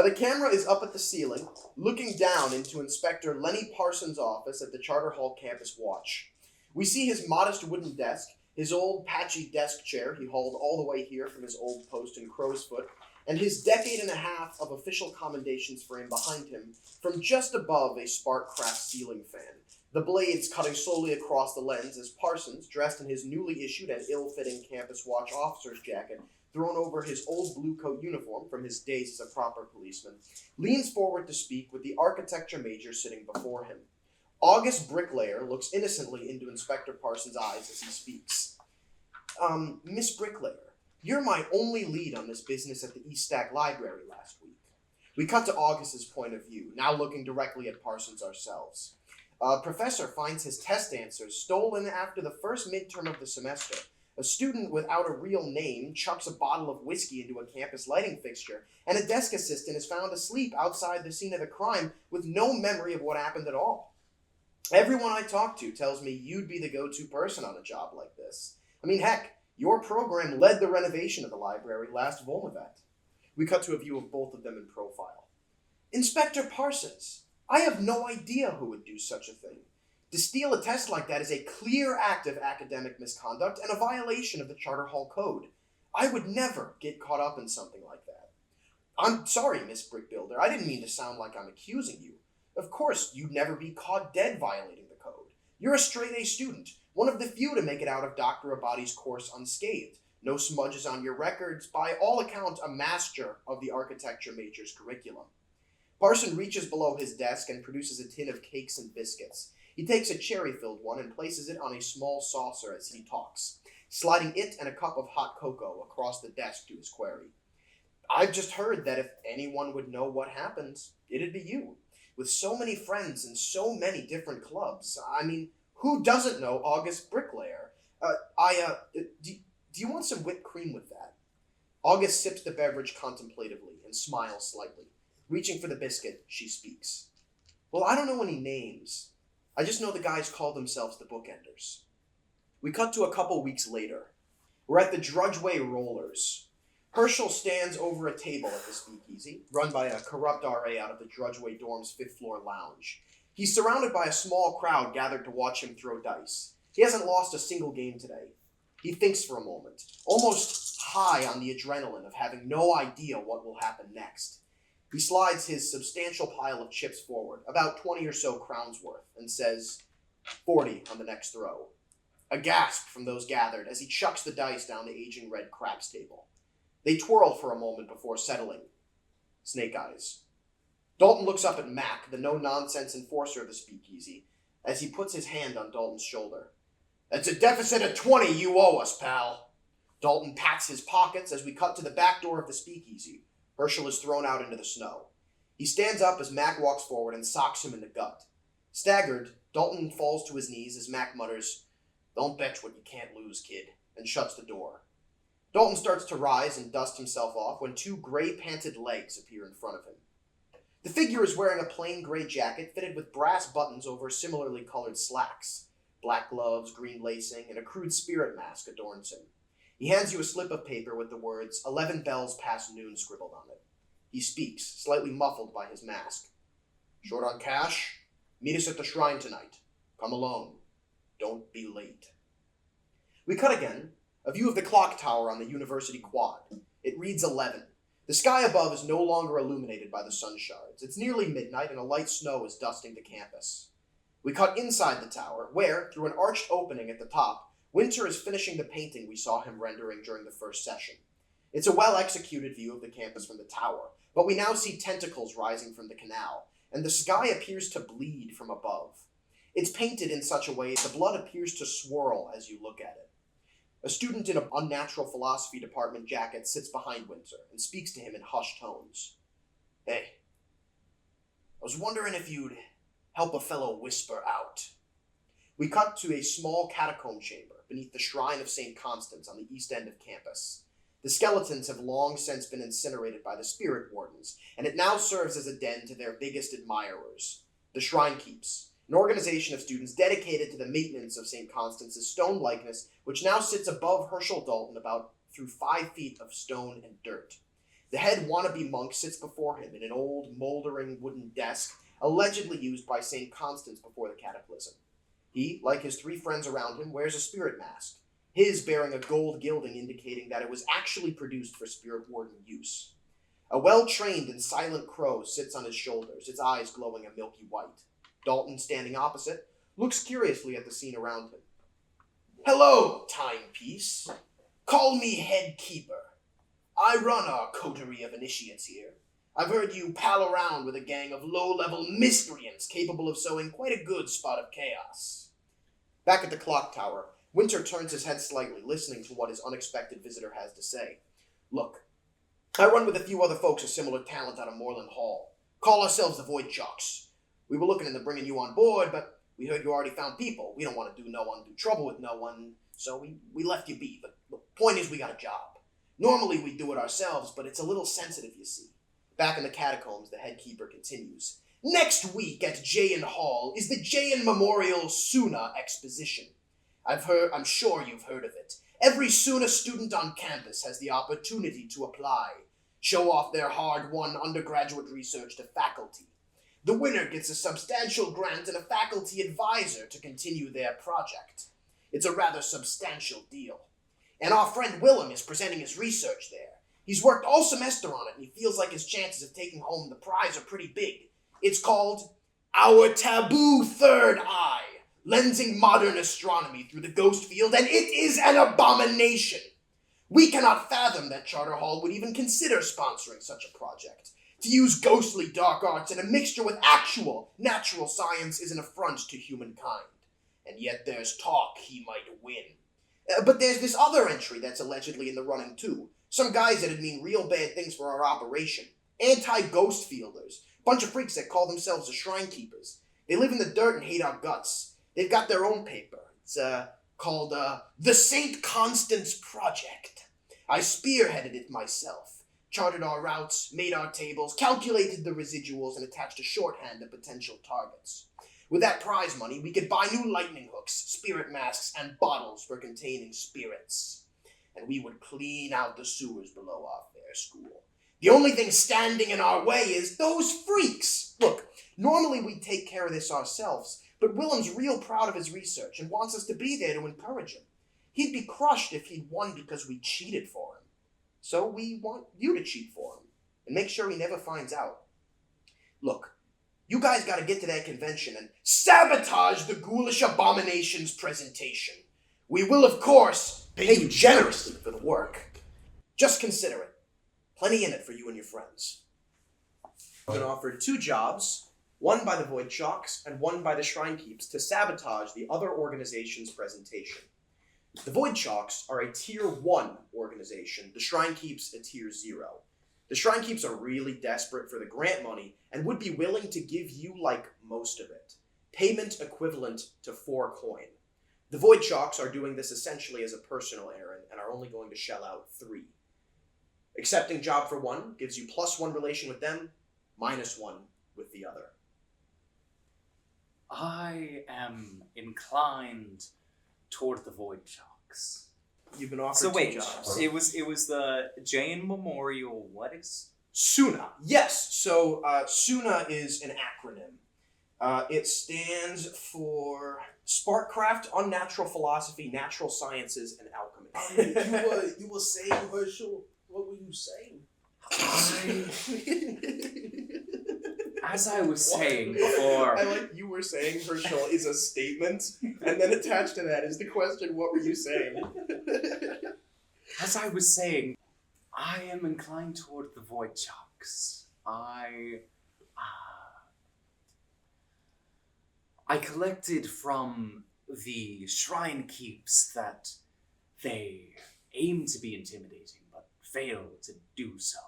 The camera is up at the ceiling, looking down into Inspector Lenny Parsons' office at the Charter Hall campus watch. We see his modest wooden desk, his old patchy desk chair he hauled all the way here from his old post in Crowsfoot, and his decade and a half of official commendations frame behind him from just above a Sparkcraft ceiling fan, the blades cutting slowly across the lens as Parsons, dressed in his newly issued and ill-fitting campus watch officer's jacket, thrown over his old blue coat uniform from his days as a proper policeman, leans forward to speak with the architecture major sitting before him. August Bricklayer looks innocently into Inspector Parsons' eyes as he speaks. Miss Bricklayer, you're my only lead on this business at the East Stack Library last week. We cut to August's point of view, now looking directly at Parsons ourselves. Professor finds his test answers stolen after the first midterm of the semester. A student without a real name chucks a bottle of whiskey into a campus lighting fixture, and a desk assistant is found asleep outside the scene of the crime with no memory of what happened at all. Everyone I talk to tells me you'd be the go-to person on a job like this. I mean, heck, your program led the renovation of the library last Volmavet. We cut to a view of both of them in profile. Inspector Parsons, I have no idea who would do such a thing. To steal a test like that is a clear act of academic misconduct and a violation of the Charter Hall Code. I would never get caught up in something like that. I'm sorry, Miss Brickbuilder. I didn't mean to sound like I'm accusing you. Of course, you'd never be caught dead violating the code. You're a straight-A student, one of the few to make it out of Dr. Abadi's course unscathed. No smudges on your records, by all accounts a master of the architecture major's curriculum. Parson reaches below his desk and produces a tin of cakes and biscuits. He takes a cherry-filled one and places it on a small saucer as he talks, sliding it and a cup of hot cocoa across the desk to his query. I've just heard that if anyone would know what happened, it'd be you. With so many friends and so many different clubs. I mean, who doesn't know August Bricklayer? Do you want some whipped cream with that? August sips the beverage contemplatively and smiles slightly. Reaching for the biscuit, she speaks. Well, I don't know any names. I just know the guys call themselves the Bookenders. We cut to a couple weeks later. We're at the Drudgeway Rollers. Herschel stands over a table at the speakeasy, run by a corrupt RA out of the Drudgeway dorm's fifth-floor lounge. He's surrounded by a small crowd gathered to watch him throw dice. He hasn't lost a single game today. He thinks for a moment, almost high on the adrenaline of having no idea what will happen next. He slides his substantial pile of chips forward, about 20 or so crowns worth, and says, 40 on the next throw. A gasp from those gathered as he chucks the dice down the aging red craps table. They twirl for a moment before settling. Snake eyes. Dalton looks up at Mac, the no-nonsense enforcer of the speakeasy, as he puts his hand on Dalton's shoulder. That's a deficit of 20 you owe us, pal. Dalton pats his pockets as we cut to the back door of the speakeasy. Herschel is thrown out into the snow. He stands up as Mac walks forward and socks him in the gut. Staggered, Dalton falls to his knees as Mac mutters, Don't bet what you can't lose, kid, and shuts the door. Dalton starts to rise and dust himself off when two gray-panted legs appear in front of him. The figure is wearing a plain gray jacket fitted with brass buttons over similarly colored slacks. Black gloves, green lacing, and a crude spirit mask adorns him. He hands you a slip of paper with the words 11 bells past noon scribbled on it. He speaks, slightly muffled by his mask. Short on cash? Meet us at the shrine tonight. Come alone. Don't be late. We cut again. A view of the clock tower on the university quad. It reads 11. The sky above is no longer illuminated by the sun shards. It's nearly midnight and a light snow is dusting the campus. We cut inside the tower, where, through an arched opening at the top, Winter is finishing the painting we saw him rendering during the first session. It's a well-executed view of the campus from the tower, but we now see tentacles rising from the canal, and the sky appears to bleed from above. It's painted in such a way the blood appears to swirl as you look at it. A student in an unnatural philosophy department jacket sits behind Winter and speaks to him in hushed tones. Hey, I was wondering if you'd help a fellow whisper out. We cut to a small catacomb chamber beneath the shrine of St. Constance on the east end of campus. The skeletons have long since been incinerated by the spirit wardens, and it now serves as a den to their biggest admirers, the Shrine Keeps, an organization of students dedicated to the maintenance of St. Constance's stone likeness, which now sits above Herschel Dalton about through 5 feet of stone and dirt. The head wannabe monk sits before him in an old, moldering wooden desk, allegedly used by St. Constance before the Cataclysm. He, like his 3 friends around him, wears a spirit mask, his bearing a gold gilding indicating that it was actually produced for spirit warden use. A well-trained and silent crow sits on his shoulders, its eyes glowing a milky white. Dalton, standing opposite, looks curiously at the scene around him. "Hello, timepiece. Call me head keeper. I run our coterie of initiates here. I've heard you pal around with a gang of low-level miscreants capable of sowing quite a good spot of chaos." Back at the clock tower, Winter turns his head slightly, listening to what his unexpected visitor has to say. "Look, I run with a few other folks of similar talent out of Moreland Hall. Call ourselves the Void Chalks. We were looking into bringing you on board, but we heard you already found people. We don't want to do no undue trouble with no one, so we left you be. But the point is we got a job. Normally we do it ourselves, but it's a little sensitive, you see." Back in the catacombs, the head keeper continues. "Next week at Jayan Hall is the Jayan Memorial Suna Exposition. I'm sure you've heard of it. Every Suna student on campus has the opportunity to apply, show off their hard-won undergraduate research to faculty. The winner gets a substantial grant and a faculty advisor to continue their project. It's a rather substantial deal. And our friend Willem is presenting his research there. He's worked all semester on it, and he feels like his chances of taking home the prize are pretty big. It's called Our Taboo Third Eye, lensing modern astronomy through the ghost field, and it is an abomination. We cannot fathom that Charter Hall would even consider sponsoring such a project. To use ghostly dark arts in a mixture with actual natural science is an affront to humankind. And yet there's talk he might win. But there's this other entry that's allegedly in the running too. Some guys that'd mean real bad things for our operation. Anti-ghost fielders. Bunch of freaks that call themselves the Shrine Keepers. They live in the dirt and hate our guts. They've got their own paper. It's called the St. Constance Project. I spearheaded it myself. Charted our routes, made our tables, calculated the residuals, and attached a shorthand of potential targets. With that prize money, we could buy new lightning hooks, spirit masks, and bottles for containing spirits. And we would clean out the sewers below our fair school. The only thing standing in our way is those freaks. Look, normally we'd take care of this ourselves, but Willem's real proud of his research and wants us to be there to encourage him. He'd be crushed if he'd won because we cheated for him. So we want you to cheat for him, and make sure he never finds out. Look, you guys gotta get to that convention and sabotage the ghoulish abomination's presentation. We will, of course, pay you generously for the work. Just consider it. Plenty in it for you and your friends." I've been offered 2 jobs, one by the Void Chalks and one by the Shrine Keeps, to sabotage the other organization's presentation. The Void Chalks are a Tier 1 organization, the Shrine Keeps a Tier 0. The Shrine Keeps are really desperate for the grant money and would be willing to give you, like, most of it. Payment equivalent to 4 coin. The Void Chalks are doing this essentially as a personal errand and are only going to shell out 3. Accepting job for one gives you +1 relation with them, -1 with the other. I am inclined toward the Void Chalks. You've been offered So 2 wait, jobs. it was the Jain Memorial. What is? SUNA. Yes, so SUNA is an acronym. It stands for Sparkcraft, Unnatural Philosophy, Natural Sciences, and Alchemy. You were saying, Herschel, what were you saying? As I was saying before, I like you were saying, Herschel, is a statement, and then attached to that is the question, what were you saying? as I was saying, I am inclined toward the Void Chalks. I collected from the Shrine Keeps that they aim to be intimidating, but fail to do so.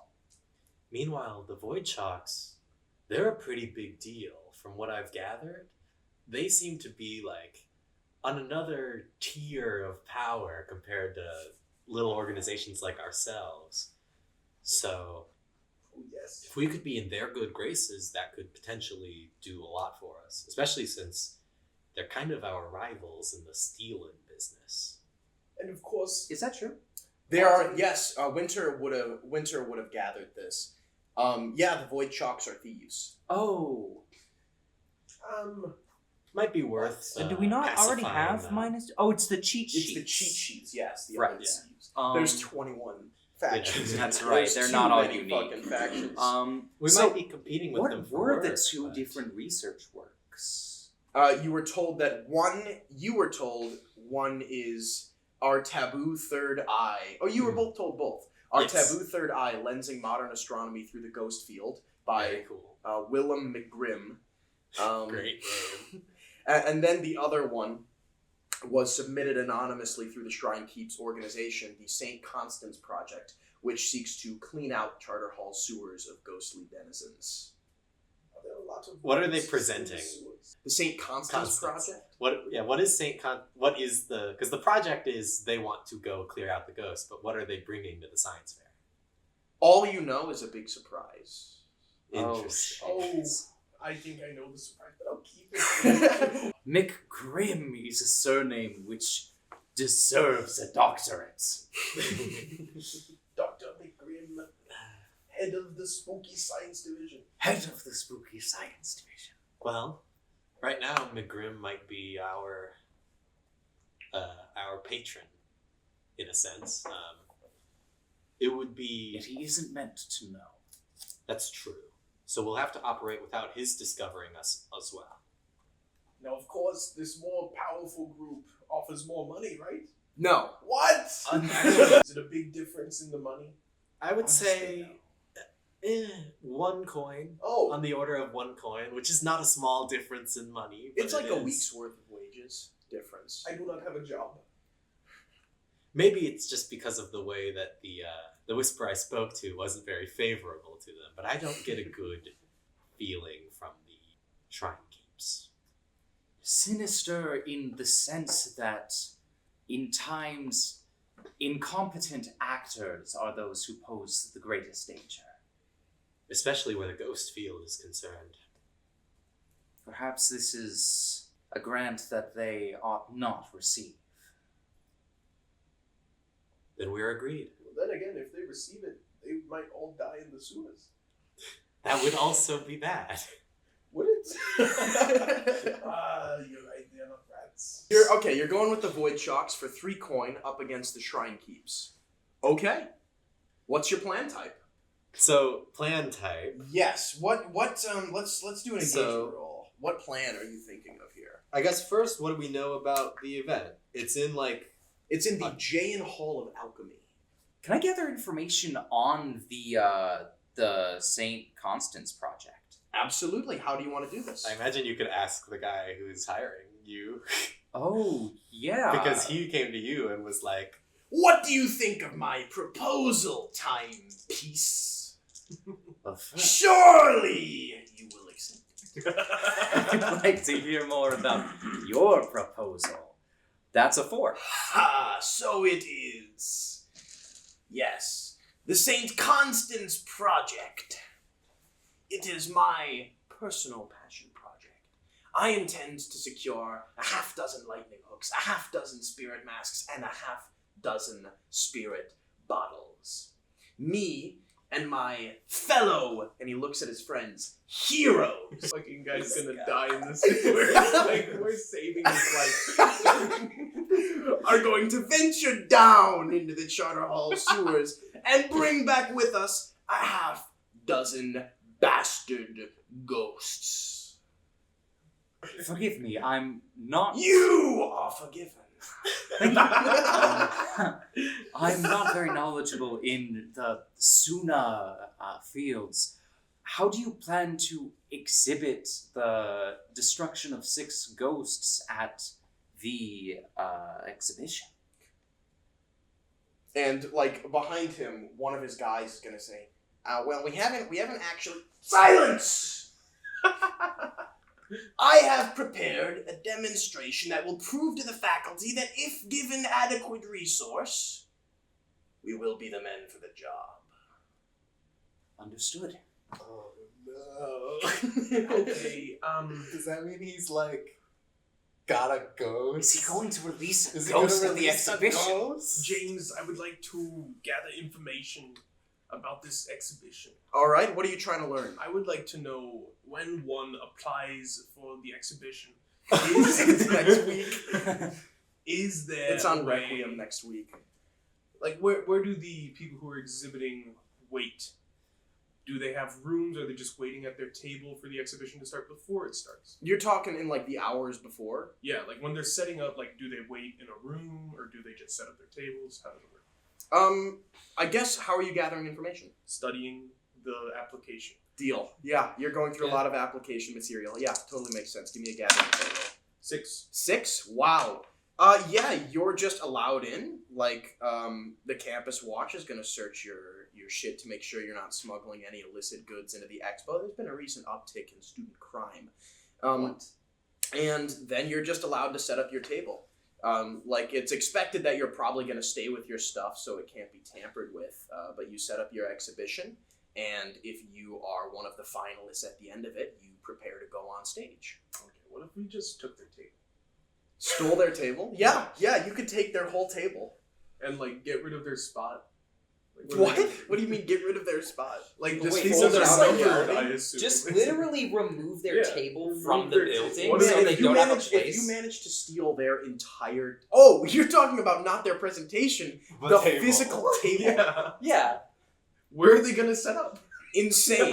Meanwhile, the Void Chalks, they're a pretty big deal. From what I've gathered, they seem to be like on another tier of power compared to little organizations like ourselves. So Yes. if we could be in their good graces, that could potentially do a lot for us, especially since they're kind of our rivals in the stealing business. And of course, Is that true? There are yes. Winter would have gathered this. Yeah, the void chalks are thieves. Oh. Might be worth. Do we not already pacifying have them. minus? Oh, it's the cheat sheets. It's the cheat sheets. Yes, the Right, other yeah. thieves. Um, There's 21 factions. That's right. There's They're too not all many unique. fucking factions. We so might be competing with what them for were the work, two but- different research works? You were told that one. You were told one is our taboo third eye. Oh, you were both told both. Our Yes. taboo third eye, lensing modern astronomy through the ghost field by Very cool. Willem McGrim. Great name. And then the other one was submitted anonymously through the Shrine Keeps organization, the St. Constance Project, which seeks to clean out Charter Hall's sewers of ghostly denizens. There are lots of What are they voids presenting? in the sewers. The St. Constance Constance. Project? What is what is the, because the project is they want to go clear out the ghost, but what are they bringing to the science fair? All you know is a big surprise. Interesting. Oh, I think I know the surprise, but I'll keep it. McGrim is a surname which deserves a doctorate. Dr. McGrim, head of the spooky science division. Head of the spooky science division. Well, right now McGrim might be our patron, in a sense. It would be. Yet he isn't meant to know. That's true. So we'll have to operate without his discovering us as well. Now, of course, this more powerful group offers more money, right? No. What? Unnatural. Is it a big difference in the money? I would Honestly, say 1 coin, Oh, on the order of 1 coin, which is not a small difference in money. But It's like it a is. week's worth of wages difference. I do not have a job. Maybe it's just because of the way that the whisper I spoke to wasn't very favorable to them, but I don't get a good feeling from the Shrine Keeps. Sinister in the sense that in times incompetent actors are those who pose the greatest danger. Especially where the ghost field is concerned. Perhaps this is a grant that they ought not receive. Then we're agreed. Well, then again, if they receive it, they might all die in the sewers. That would also be bad. Would it? You're right, they're not rats. You're going with the void chalks for 3 coin up against the Shrine Keeps. Okay. What's your plan type? So, plan type. Yes. Let's do an engagement So- roll. What plan are you thinking of here? I guess first, what do we know about the event? It's in It's in the Jayan Hall of Alchemy. Can I gather information on the St. Constance project? Absolutely. How do you want to do this? I imagine you could ask the guy who's hiring you. Oh, yeah. Because he came to you and was like, What do you think of my proposal, timepiece? Surely you will accept. I'd like to hear more about your proposal. That's a 4. Ha! So it is. Yes, the St. Constance Project. It is my personal passion project. I intend to secure a half dozen lightning hooks, a half dozen spirit masks, and a half dozen spirit bottles. Me and my fellow, and he looks at his friends, heroes. Fucking guy's gonna die in the sewers. Like, we're saving his life. Are going to venture down into the Charter Hall sewers and bring back with us a half dozen bastard ghosts. Forgive me, I'm not... You are forgiven. Thank you. I'm not very knowledgeable in the Suna fields. How do you plan to exhibit the destruction of 6 ghosts at the exhibition? And like behind him, one of his guys is gonna say, "Well, we haven't actually silence." I have prepared a demonstration that will prove to the faculty that if given adequate resource, we will be the men for the job. Understood. Oh no. Okay, does that mean he's like got a ghost? Is he going to release Is a he gonna ghost at the release a exhibition? ghost? James, I would like to gather information about this exhibition. All right, what are you trying to learn? I would like to know when one applies for the exhibition. It's next week. Is there It's on a way- Requiem next week. Like, where do the people who are exhibiting wait? Do they have rooms? Are they just waiting at their table for the exhibition to start before it starts? You're talking in like the hours before. Yeah, like when they're setting up, like, do they wait in a room or do they just set up their tables? How does it work? I guess how are you gathering information? Studying the application. Deal. Yeah, you're going through a lot of application material. Yeah, totally makes sense. Give me a gathering info roll. 6. 6? Wow. Yeah, you're just allowed in. Like, the campus watch is gonna search your shit to make sure you're not smuggling any illicit goods into the expo. There's been a recent uptick in student crime. And then you're just allowed to set up your table. Like, it's expected that you're probably gonna stay with your stuff so it can't be tampered with, but you set up your exhibition, and if you are one of the finalists at the end of it, you prepare to go on stage. Okay, what if we just took their table? Stole their table? Yeah, you could take their whole table. And, like, get rid of their spot? Like, What? What do you mean, get rid of their spot? Like, But just wait, these hold are on, numbered, like, I assume. Just literally remove their Yeah, table remove from the their table. building What so if they you don't have a manage, if place. you manage to steal their entire... Oh, you're talking about not their presentation, the table. physical table. Yeah. Yeah. Where are they gonna set up? Insane.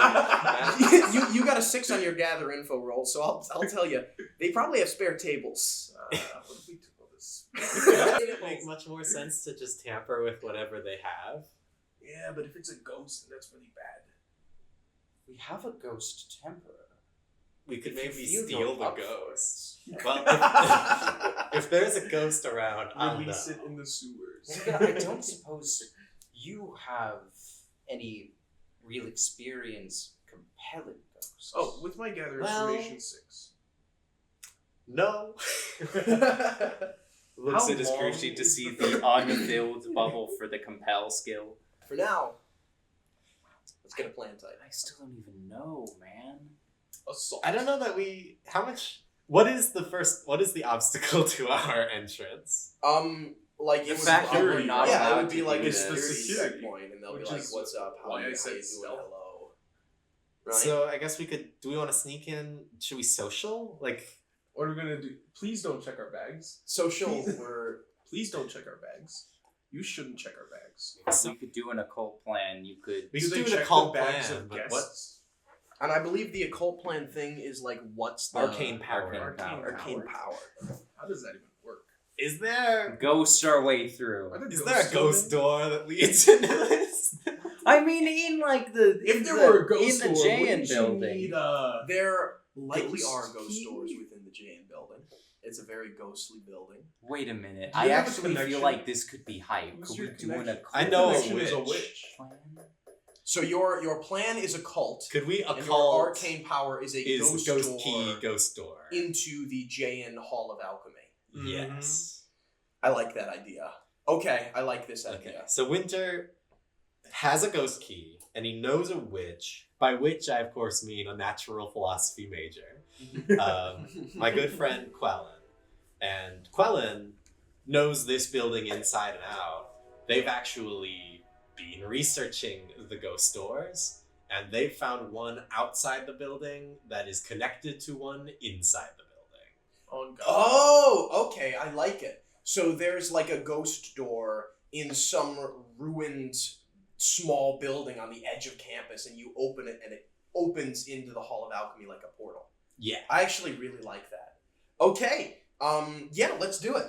you got a 6 on your gather info roll, so I'll tell you, they probably have spare tables. What if we took all this? Would it make much more sense to just tamper with whatever they have? Yeah, but if it's a ghost, then that's really bad. We have a ghost temper. We could If you maybe feel steal you're the up for ghost. it. Well, if there's a ghost around, I'll know. Release it in the sewers. Well, I don't suppose you have any real experience compelling ghosts. Oh, with my gather Well- information 6. No. Looks How at his long crew sheet to is see the- the unfilled bubble for the compel skill. For now, let's get a plan tight. I still don't even know, man. Assault. I don't know that we. How much? What is the obstacle to our entrance? Like, The it would fact that be- we're not yeah, it allowed would be to like do a this. security It's the security, point, and they'll be which like, is "What's up? How why I you said doing? stealth. Hello." Right. So I guess we could. Do we want to sneak in? Should we social? Like, What are we gonna do? Please don't check our bags. Social were Please don't check our bags. You shouldn't check our bags. So you could do an occult plan. You could. we Do could they do an check occult the bags plan, of but what? guests? and I believe the occult plan thing is like, what's the Arcane power. Arcane power. How does that even work? Is there? Ghost our way through. Are there Is there a ghost buildings? door that leads into this? I mean, in like the If there were a ghost in the door, Jayan wouldn't you building. need There likely Ghost are ghost key? doors within the JN building. It's a very ghostly building. Wait a minute. Do you I have a actually feel connection? like this could be hype. Who's Could your we do an connection? occult I know a Connection is a witch. witch. plan? So your plan is occult, Could we and your occult? arcane power is a Is ghost, ghost door key ghost door? into the JN Hall of Alchemy. Yes. I like that idea. Okay, I like this idea. Okay. So Winter has a ghost key, and he knows a witch. By which I, of course, mean a natural philosophy major. My good friend Quellen. And Quellen knows this building inside and out. They've actually been researching the ghost doors, and they've found one outside the building that is connected to one inside the building. Oh, God. Oh, okay, I like it. So there's like a ghost door in some ruined small building on the edge of campus, and you open it, and it opens into the Hall of Alchemy like a portal. Yeah. I actually really like that. Okay, yeah, let's do it.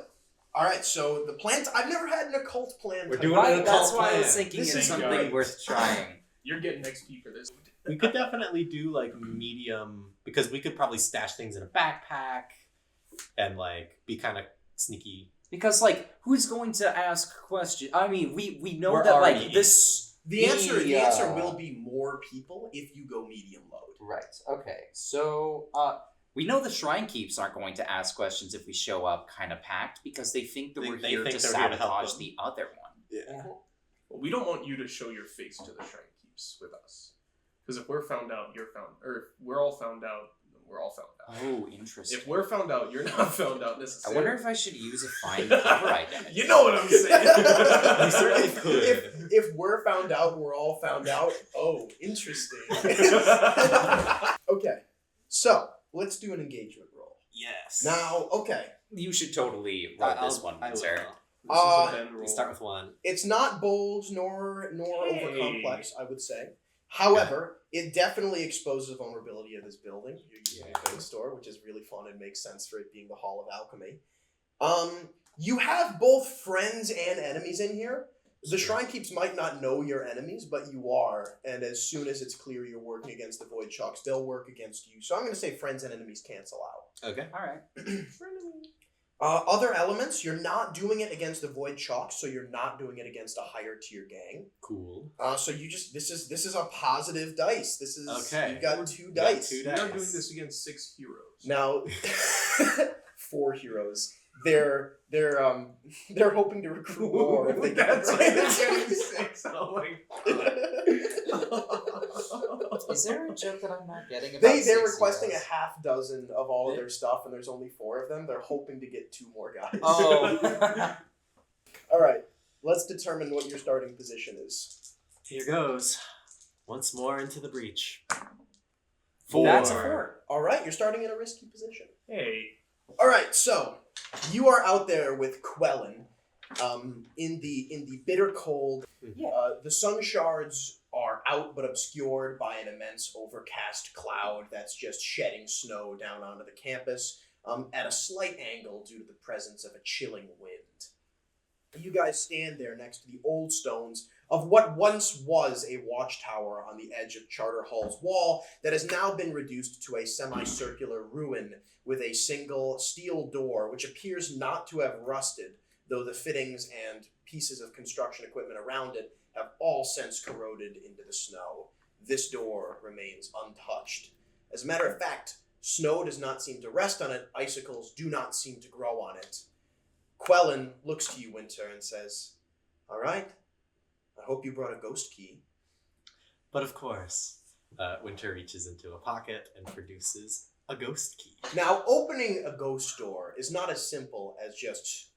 All right, so the plan. I've never had an occult plan. We're type. doing an Right, that's occult why I was plan. thinking This it's ain't something right. worth trying. You're getting XP for this. We could definitely do like medium, because we could probably stash things in a backpack and like be kind of sneaky. Because like, who's going to ask questions? I mean, we know We're that already like in. this. The answer uh, will be more people if you go medium load. Right. Okay. So, We know the Shrine Keeps aren't going to ask questions if we show up kind of packed because they think that They- we're they here think to they're here to help sabotage them. the other one. Yeah. Well, we don't want you to show your face to the Shrine Keeps with us. Because if we're found out, you're found. Or if we're all found out, then we're all found out. Oh, interesting. If we're found out, you're not found out I necessarily. wonder if I should use a find cover identity. You know what I'm saying? You certainly could. If we're found out, we're all found out. Oh, interesting. Okay, so let's do an engagement roll. Yes. Now, okay, You should totally roll this one, I will. sir. This is a Ben We roll. start with 1. it's not bold nor Hey. over complex, I would say. However, it definitely exposes the vulnerability of this building. You're using a ghost store, which is really fun and makes sense for it being the Hall of Alchemy. You have both friends and enemies in here. The Shrine Keeps might not know you're enemies, but you are. And as soon as it's clear you're working against the Void Chalks, they'll work against you. So I'm going to say friends and enemies cancel out. Okay. All right. Other elements, you're not doing it against the Void Chalks, so you're not doing it against a higher tier gang. Cool. So you just this is a positive dice. This is Okay. You've got 2 You got dice. 2 We are doing dice. this against 6 heroes. Now 4 heroes. They're hoping to recruit more if they get That's it why right. they're getting 6. Oh my Is there a joke that I'm not getting about They're 6 requesting heroes? a half dozen of all of their stuff, and there's only 4 of them. They're hoping to get 2 more guys. Oh. All right. Let's determine what your starting position is. Here goes. Once more into the breach. 4. That's a 4. 4. All right. You're starting in a risky position. Hey. All right, so you are out there with Quellen, in the bitter cold. Yeah. The sun shards are out but obscured by an immense overcast cloud that's just shedding snow down onto the campus, at a slight angle due to the presence of a chilling wind. You guys stand there next to the old stones of what once was a watchtower on the edge of Charter Hall's wall that has now been reduced to a semicircular ruin with a single steel door which appears not to have rusted, though the fittings and pieces of construction equipment around it have all since corroded into the snow. This door remains untouched. As a matter of fact, snow does not seem to rest on it, icicles do not seem to grow on it. Quellen looks to you, Winter, and says, "All right, I hope you brought a ghost key." But of course, Winter reaches into a pocket and produces a ghost key. Now, opening a ghost door is not as simple as just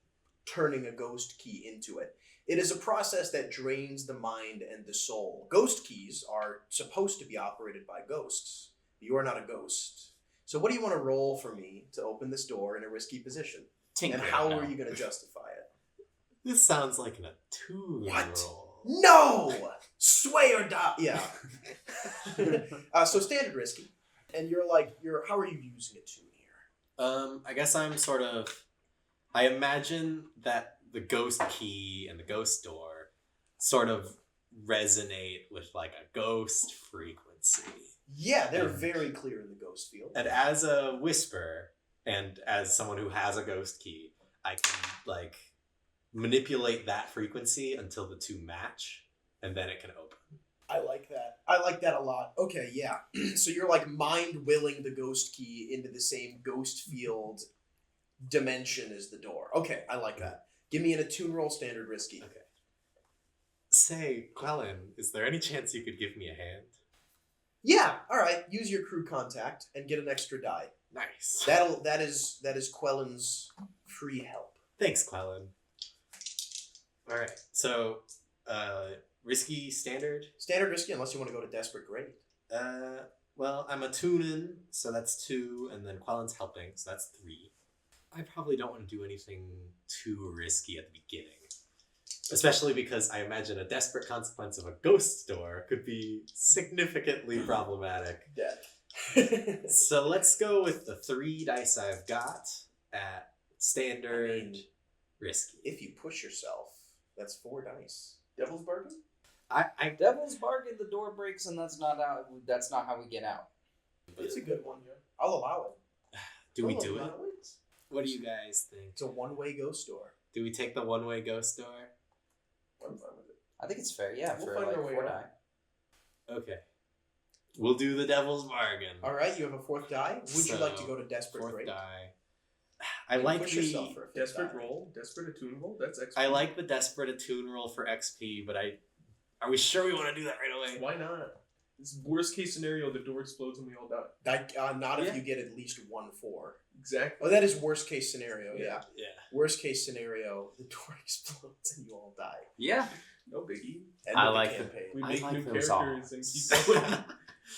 turning a ghost key into it. It is a process that drains the mind and the soul. Ghost keys are supposed to be operated by ghosts. You are not a ghost. So what do you want to roll for me to open this door in a risky position? Tinker. And how no. are you going to justify it? This sounds like an attune What? roll. No! Sway or die. Yeah. So standard risky. And how are you using a tune here? I guess I imagine that the ghost key and the ghost door sort of resonate with like a ghost frequency. Yeah, they're And- very clear in the ghost field. And as a whisper, and as someone who has a ghost key, I can like manipulate that frequency until the two match, and then it can open. I like that. I like that a lot. Okay, yeah. So you're like mind-willing the ghost key into the same ghost field dimension as the door. Okay, I like that. Give me an attune roll standard risky. Okay. Say, Quellen, is there any chance you could give me a hand? Yeah, alright. Use your crew contact and get an extra die. Nice. That is Quellen's free help. Thanks, Quellen. All right. So, risky standard. Standard risky unless you want to go to desperate great. Well, I'm attuning, so that's 2, and then Quellen's helping, so that's 3. I probably don't want to do anything too risky at the beginning. Especially because I imagine a desperate consequence of a ghost door could be significantly problematic. Dead. So let's go with the 3 dice I've got at standard risky. If you push yourself, that's 4 dice. Devil's bargain? I Devil's bargain. The door breaks, and that's not how we get out. It's a good one, yeah. I'll allow it. do we I'll do it? allow it? What do you guys think? It's a one-way ghost door. Do we take the one-way ghost door? I'm fine with it. I think it's fair. Yeah, We'll for find like our way 4 out. die. Okay. We'll do the devil's bargain. All right, you have a 4th die. Would you like to So, go to desperate 4th great? die. I You like push yourself the for a 5th Desperate die. roll, desperate attune roll. That's XP. I like the desperate attune roll for XP, but are we sure we want to do that right away? Why not? It's worst case scenario, the door explodes and we all die. Not if Yeah. you get at least 1-4. Exactly. Oh, that is worst case scenario. Yeah. Yeah. Worst case scenario, the door explodes and you all die. Yeah. No biggie. End I of the like campaign. We I make like new those characters and odds. keep going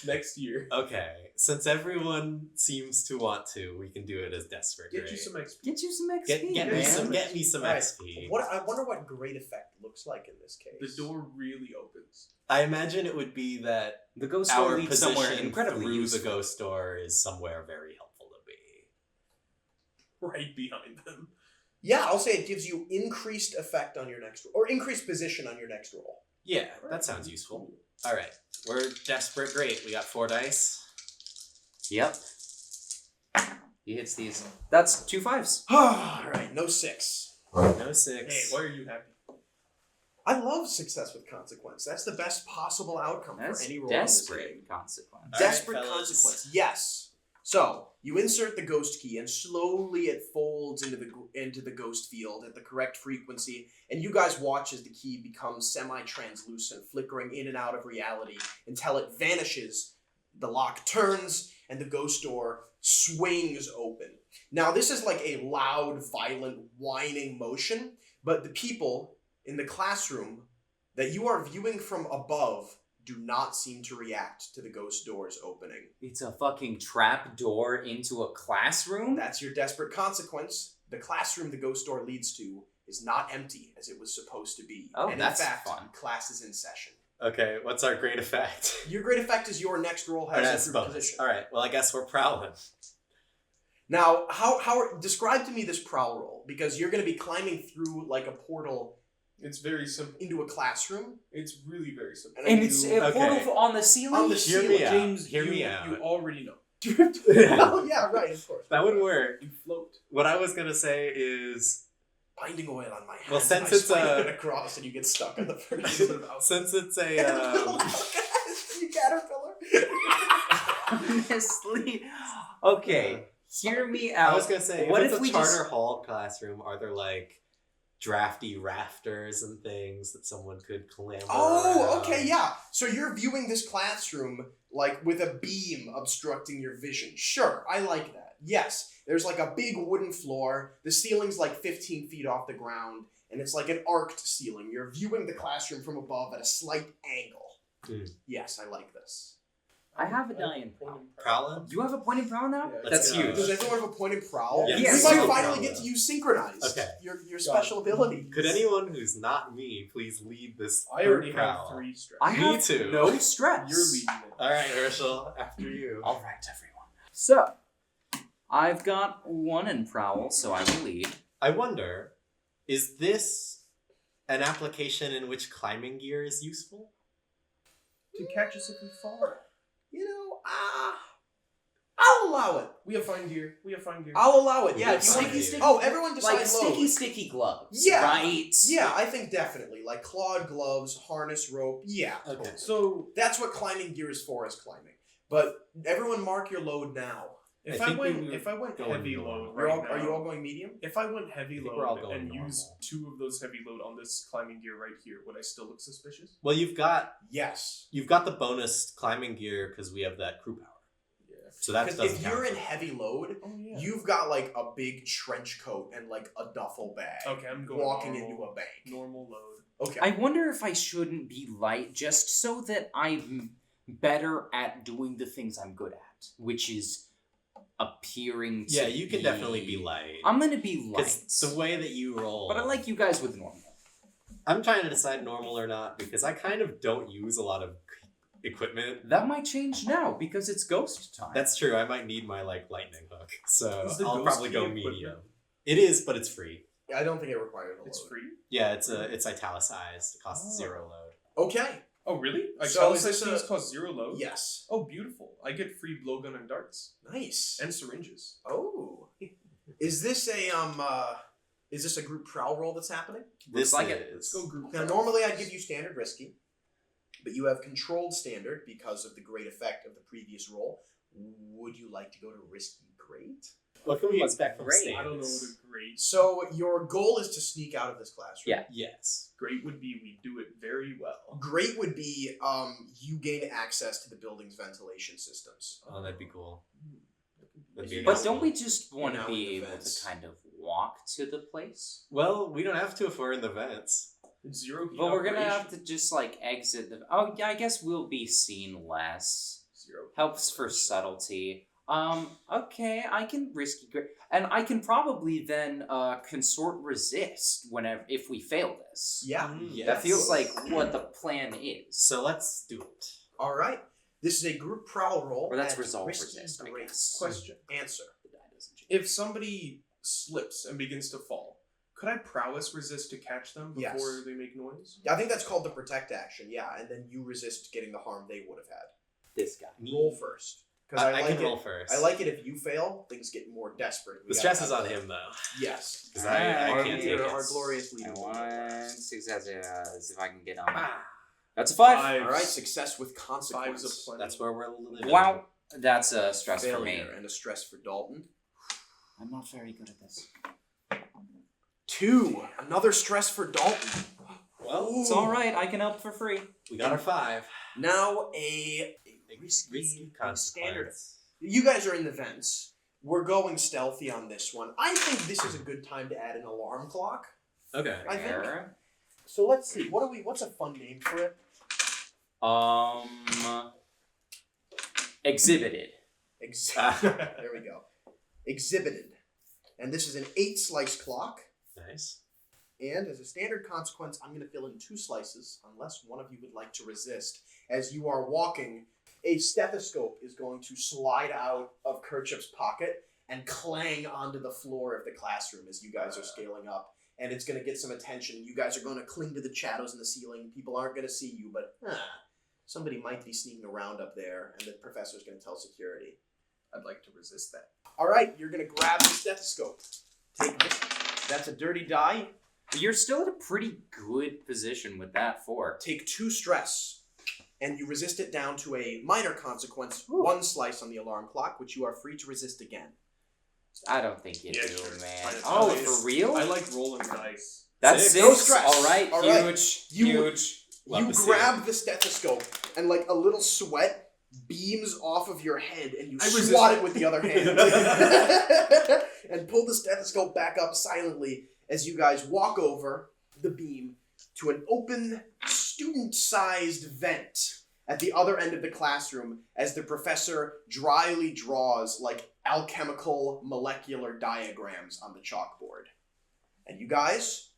next year. Okay, since everyone seems to want to, we can do it as desperate. Get Grade. you some XP. Get you some XP, Get man. me some Alright, XP. What I wonder what great effect looks like in this case. The door really opens. I imagine it would be that The ghost door our leads somewhere position incredibly through useful. the ghost door is somewhere very helpful to be. Right behind them. Yeah, I'll say it gives you increased effect on your next roll, or increased position on your next roll. Yeah, that sounds useful. All right, we're desperate. Great, we got 4 dice. Yep. He hits these. That's 2 5s. All right, no 6. No 6. Hey, why are you happy? I love success with consequence. That's the best possible outcome That's for any roll in this game. desperate consequence. All right, Desperate fellas. consequence. Yes. So you insert the ghost key, and slowly it folds into the ghost field at the correct frequency. And you guys watch as the key becomes semi-translucent, flickering in and out of reality until it vanishes. The lock turns, and the ghost door swings open. Now this is like a loud, violent, whining motion, but the people in the classroom that you are viewing from above do not seem to react to the ghost door's opening. It's a fucking trap door into a classroom? That's your desperate consequence. The classroom the ghost door leads to is not empty as it was supposed to be. Oh, and that's in fact, fun. class is in session. Okay, what's our great effect? Your great effect is your next roll Or has that's improved bonus. position. All right, well, I guess we're prowling. Now, how describe to me this prowl roll, because you're going to be climbing through like a portal It's very simple. into a classroom. It's really very simple. And it's a Okay. portal on the ceiling? On the Hear ceiling. me out. James, Hear you, me out. you already know. Oh yeah, right, of course. That would work. You float. What I was gonna say is, Binding oil on my hands. Well, since I it's spray a- it across and you get stuck on the first. since it's a you caterpillar. Honestly. Okay, hear me I out. was gonna say, What if it's if a we charter just- hall classroom, are there like drafty rafters and things that someone could clamber Oh, around? okay, yeah. So you're viewing this classroom like with a beam obstructing your vision. Sure, I like that. Yes, there's like a big wooden floor. The ceiling's like 15 feet off the ground, and it's like an arced ceiling. You're viewing the classroom from above at a slight angle. Hmm. Yes, I like this. I have a die in prowl. Prowling? You have a point in prowl now? Yeah. That's Let's go. huge. Does everyone have a point in prowl? Yes. Yes. We might Yes. finally get to use synchronize. Okay. Your special ability. Could anyone who's not me please lead this I third already prowl? have 3 straps. I Me have too. no stress. You're leading it. All right, Herschel, after you. All right, everyone. So, I've got 1 in prowl, so I will lead. I wonder, is this an application in which climbing gear is useful? To catch us if we fall. You know, I'll allow it. We have fine gear. We have fine gear. I'll allow it. Yeah. Yeah, If you fine want gear. to, oh, everyone decide Like sticky, load. sticky gloves. Yeah. Right? Yeah, I think definitely. Like clawed gloves, harness rope. Yeah. Okay. Totally. So That's what climbing gear is for, is climbing. But everyone mark your load now. if I I think we went were if I went going heavy normal. load You're right all, now, are you all going medium? if I went heavy I think we're all load going and normal. used 2 of those heavy load on this climbing gear right here, would I still look suspicious? Well, you've got Yes. the bonus climbing gear because we have that crew power. Yeah. So that Because doesn't if count. you're in heavy load, Oh yeah. you've got like a big trench coat and like a duffel bag. Okay, I'm going walking normal, into a bank. normal load. Okay. I wonder if I shouldn't be light just so that I'm better at doing the things I'm good at, which is appearing to Yeah, you can definitely be light. I'm gonna be light. Because the way that you roll. But I like you guys with normal. I'm trying to decide normal or not because I kind of don't use a lot of equipment. That might change now because it's ghost time. That's true. I might need my like lightning hook, so Is the I'll ghost probably key go equipment? medium. It is, but it's free. I don't think it requires a load. It's free. Yeah, it's italicized. It costs 0 load. Okay. Oh really? So is Italicized this things a- cost 0 load? Yes. Oh beautiful. I get free blowgun and darts. Nice. And syringes. Oh. Is this a group prowl roll that's happening? This like it. Let's go group. Now, normally I'd give you standard risky, but you have controlled standard because of the great effect of the previous roll. Would you like to go to risky great? What can we expect from Great. stands? I don't know what a great. So your goal is to sneak out of this classroom. Yeah. Yes. Great would be we do it very well. Great would be you gain access to the building's ventilation systems. Oh, that'd be cool. That'd be But But awesome. don't we just want You're to now in be the able vents. to kind of walk to the place? Well, we don't have to if we're in the vents. It's zero heat But we're gonna operation. have to just like exit the. Oh yeah, I guess we'll be seen less. Zero heat Helps for operation. subtlety. Okay, I can risky and I can probably then consort resist whenever if we fail this. Yeah. That feels like what the plan is. So let's do it. All right. This is a group prowl roll. Or that's at resolve risky resist, I grace. guess. Question. Answer. The die doesn't change. If somebody slips and begins to fall, could I prowess resist to catch them before Yes. they make noise? I think that's called the protect action. Yeah, and then you resist getting the harm they would have had. This guy. Roll first. Because I like can it. roll first. I like it if you fail, things get more desperate. We The gotta stress is have on that. him, though. Yes. 'Cause Alright. I Our can't leader, take it. our glorious leader. And will do that. 1 success if I can get on. That's a 5. All right, success with consequence. Fives of plenty. That's where we're living. Wow. That's a stress for me. Failure and a stress for Dalton. I'm not very good at this. 2. Another stress for Dalton. Well, It's alright, I can help for free. we got our 5. Now a Risky standard. consequence. You guys are in the vents. We're going stealthy on this one. I think this is a good time to add an alarm clock. Okay. I think. Fair. So let's see. What's a fun name for it? Exhibited. There we go. Exhibited. And this is an 8-slice clock. Nice. And as a standard consequence, I'm going to fill in 2 slices, unless one of you would like to resist. As you are walking, a stethoscope is going to slide out of Kerchip's pocket and clang onto the floor of the classroom as you guys are scaling up. And it's going to get some attention. You guys are going to cling to the shadows in the ceiling. People aren't going to see you, but somebody might be sneaking around up there, and the professor's going to tell security. I'd like to resist that. All right, you're going to grab the stethoscope. Take this. That's a dirty die. But you're still at a pretty good position with that 4. Take 2 stress, and you resist it down to a minor consequence, Ooh. 1 slice on the alarm clock, which you are free to resist again. I don't think you Yeah, do, sure. man. Fine. Oh, Nice. for real? I like rolling dice. That's 6. No 6. stress. Alright, All right. huge. You- Huge. Love you to see grab the stethoscope, and like a little sweat beams off of your head, and you I resist. swat it with the other hand. And pull the stethoscope back up silently as you guys walk over the beam to an open, student-sized vent at the other end of the classroom as the professor dryly draws like alchemical molecular diagrams on the chalkboard. And you guys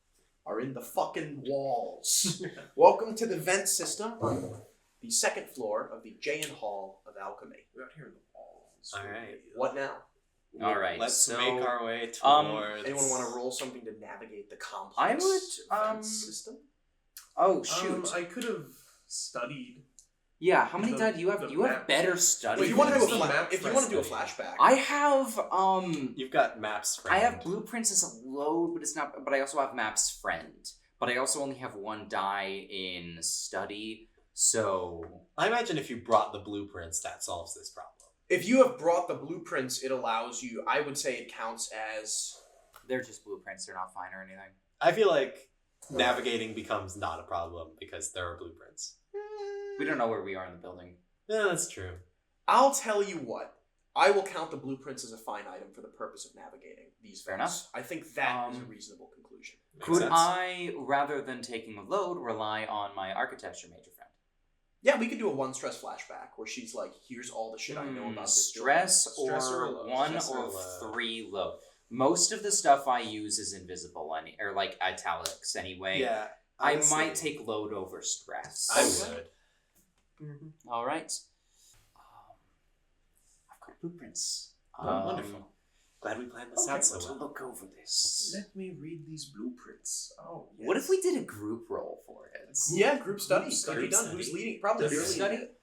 are in the fucking walls. Welcome to the vent system on the 2nd floor of the Jayan Hall of Alchemy. We're out here in the walls. All right. What now? Alright, Let's so make our way um, towards. Anyone want to roll something to navigate the complex I would, vent system? Oh, shoot. I could have studied. Yeah, how many the- die do you have? the You have map. better study. If you want to do It's the map if you want to do a study. flashback, I have You've got maps. Friend. I have blueprints as a load, but it's not. But I also have maps friend. But I also only have 1 die in study, so I imagine if you brought the blueprints, that solves this problem. if you have brought the blueprints, it allows you. I would say it counts as. they're just blueprints. They're not fine or anything. I feel like navigating becomes not a problem because there are blueprints. We don't know where we are in the building. Yeah, that's true. I'll tell you what. I will count the blueprints as a fine item for the purpose of navigating these Fair vents. I think that is a Um, reasonable conclusion. Makes Could sense. I, rather than taking a load, rely on my architecture major friend? Yeah, we could do a 1 stress flashback where she's like, "Here's all the shit I know about this stress Stress or or load? 1 Stress or or load? 3 load. Most of the stuff I use is invisible, or like italics anyway. Yeah. I honestly, might take load over stress. I would. All right. I've got blueprints. Oh, wonderful. Glad we planned this out so to well. look over this. Let me read these blueprints. Oh, yes. What if we did a group roll for it? Yeah, group study. study. Could be done. Group Who's study. leading? Probably Group you're leading study. it.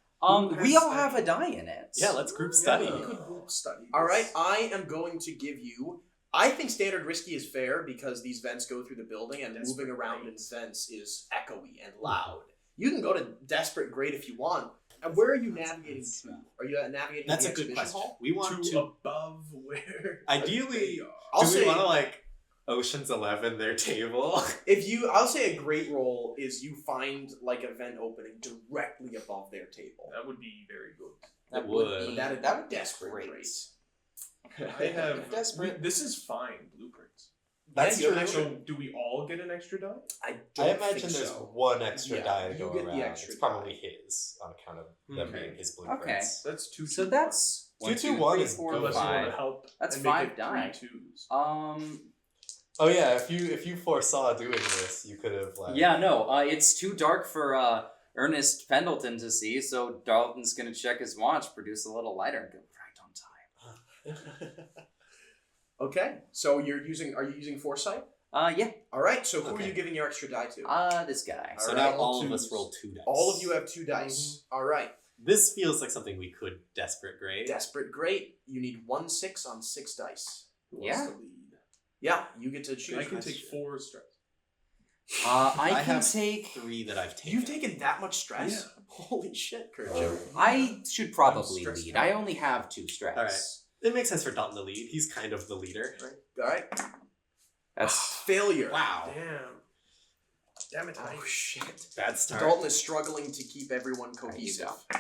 We has all have a study? die in it. Yeah, let's group Yeah, study. we could group study. All right, this. I am going to give you. I think standard risky is fair because these vents go through the building and Desperate moving around in grades. vents is echoey and loud. You can go to desperate grade if you want. And where are you navigating to? Are you navigating That's the a good exhibition question. hall? We want To to. above where? Ideally, they are. I'll do say- we want to like Ocean's 11 their table? I'll say a great roll is you find like a vent opening directly above their table. That would be very good. That would. be That would be desperate. great. I have. Desperate. This is fine blueprints. That's Yeah, you true. have So, do we all get an extra die? I I imagine there's one extra Yeah, die to you go get the around. extra It's probably his on account of them Okay. being his blueprints. That's two. So two, that's Two, 1, two, 2, one 3, is 4, good. Unless you want to 5. help. That's and make 5 it die. 3 twos. Oh yeah, if you foresaw doing this, you could have like. Yeah, no, it's too dark for Ernest Pendleton to see, so Dalton's gonna check his watch, produce a little lighter, and go right on time. Okay, so are you using foresight? Yeah, All right, so who are Okay. you giving your extra die to? this guy. So All now right, all of twos. us roll 2 dice. All of you have 2 dice. All right, This feels like something we could desperate grade. desperate, great. You need 1 6 on 6 dice. Who Yeah. wants to lead? Yeah, you get to choose. I can take 4 strikes. I can have take. 3 that I've taken. You've taken that much stress? Yeah. Holy shit, Kurtjo. I should probably stressed lead. out. I only have 2 stress. All right. It makes sense for Dalton to lead. He's kind of the leader. All right. That's Failure. Wow. Damn it, Oh, shit. Bad start. Dalton is struggling to keep everyone There you cohesive. go.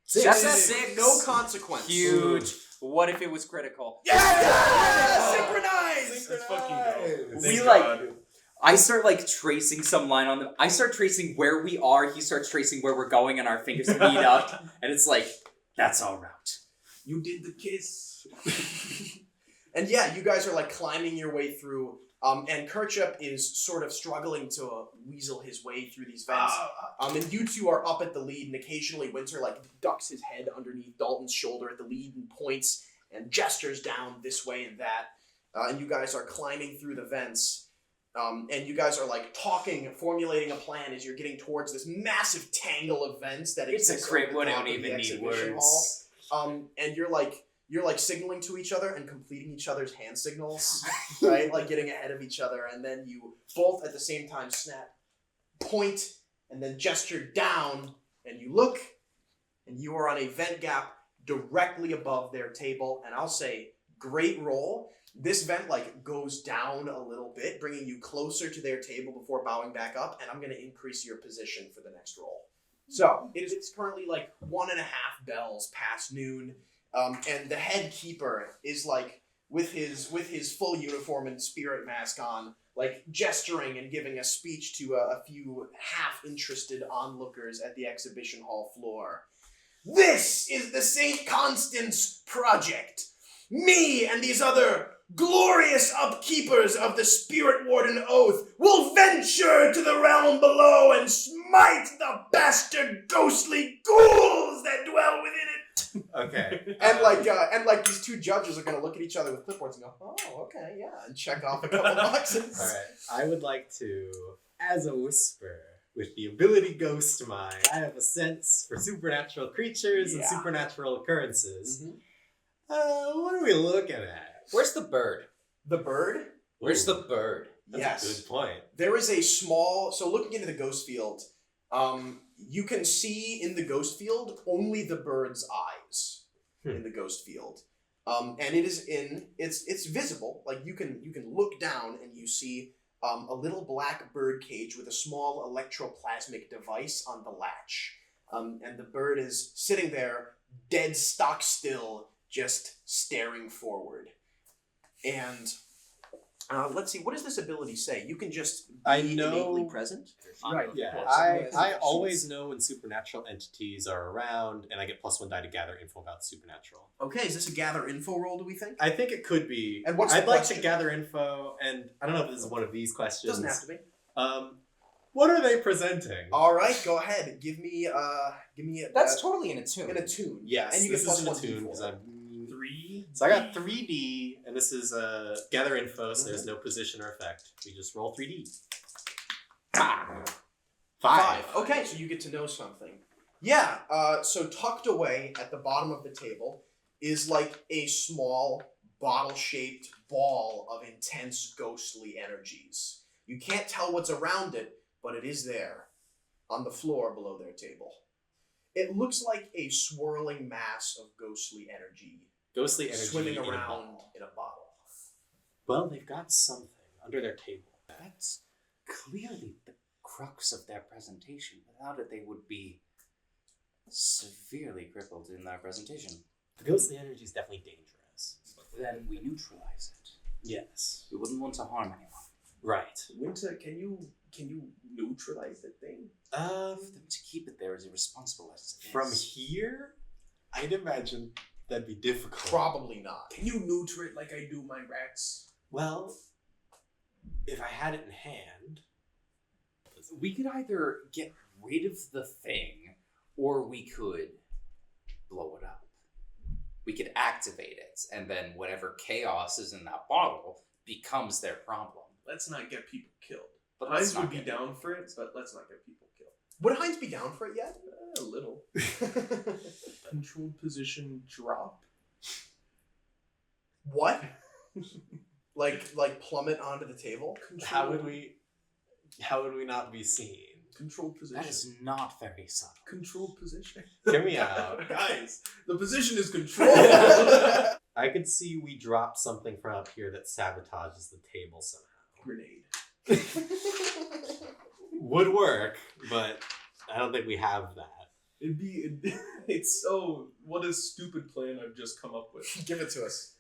Six. That's a Six. 6. No consequence. Huge. What if it was critical? Yeah! Synchronize! Let's fucking go. Synchronized. We Thank like- God. I start like tracing some line on them. I start tracing where we are. He starts tracing where we're going, and our fingers meet up. And it's like, that's our route. You did the kiss. And yeah, you guys are like climbing your way through, and Kirchup is sort of struggling to weasel his way through these vents. And you two are up at the lead, and occasionally Winter like ducks his head underneath Dalton's shoulder at the lead and points and gestures down this way and that. And you guys are climbing through the vents. And you guys are like talking, formulating a plan as you're getting towards this massive tangle of vents that It's a exists crypt. over the We top don't of the even need exhibition words. hall. And you're like signaling to each other and completing each other's hand signals, right? Like getting ahead of each other, and then you both at the same time snap, point, and then gesture down, and you look, and you are on a vent gap directly above their table. And I'll say, great roll. This vent like goes down a little bit, bringing you closer to their table before bowing back up, and I'm going to increase your position for the next roll. So it's currently like 1.5 bells past noon. And the head keeper is like with his full uniform and spirit mask on, like gesturing and giving a speech to a few half-interested onlookers at the exhibition hall floor. This is the St. Constance Project. Me and these other glorious upkeepers of the Spirit Warden Oath will venture to the realm below and smite the bastard ghostly ghouls that dwell within it. Okay. And like these two judges are gonna look at each other with clipboards and go, oh, okay, yeah, and check off a couple boxes. All right. I would like to, as a whisper, with the ability Ghost Mind, I have a sense for supernatural creatures and Yeah. supernatural occurrences. Mhm. What are we looking at? Where's the bird? The bird? Where's Ooh, the bird? That's Yes. a good point. There is a small, so looking into the ghost field, you can see in the ghost field only the bird's eyes in the ghost field. And it is it's visible, like you can look down and you see a little black bird cage with a small electroplasmic device on the latch. And the bird is sitting there, dead stock still, just staring forward. And let's see, what does this ability say? You can just be I know- innately present? Right. Yeah, Of course. I always know when supernatural entities are around, and I get +1 die to gather info about the supernatural. Okay, is this a gather info roll, do we think? I think it could be. And what's the I'd like question? to gather info, and I don't know if this is one of these questions. Doesn't have to be. What are they presenting? All right, go ahead. Give me a, That's totally in a tune. in a tune. Yes, and you this get is in a +1 tune D4. because I'm. 3. So I got 3D, and this is gather info, so there's no position or effect. We just roll 3D. 5. Okay, so you get to know something. Yeah, so tucked away at the bottom of the table is like a small bottle-shaped ball of intense ghostly energies. You can't tell what's around it, but it is there, on the floor below their table. It looks like a swirling mass of ghostly energy Ghostly energy swimming in a around ball. in a bottle. Well, they've got something under their table. That's clearly the crux of their presentation. Without it, they would be severely crippled in their presentation. The ghostly energy is definitely dangerous. Then we neutralize it. Yes. We wouldn't want to harm anyone. Right. Winter, can you neutralize that thing? For them to keep it there as irresponsible as it is. From here, I'd imagine that'd be difficult. Probably not. Can you neuter it like I do my rats? Well, if I had it in hand, We could either get rid of the thing, or we could blow it up. We could activate it, and then whatever chaos is in that bottle becomes their problem. Let's not get people killed. But Heinz let's not would be get down for it, but let's not get people killed. Would Heinz be down for it yet? A little. Controlled position drop. What? like plummet onto the table? how would we not be seen? Controlled position. That is not very subtle. Controlled position. Hear me out. Guys, the position is controlled. I could see we drop something from up here that sabotages the table somehow. Grenade. Would work, but I don't think we have that. It's so, what a stupid plan I've just come up with. Give it to us.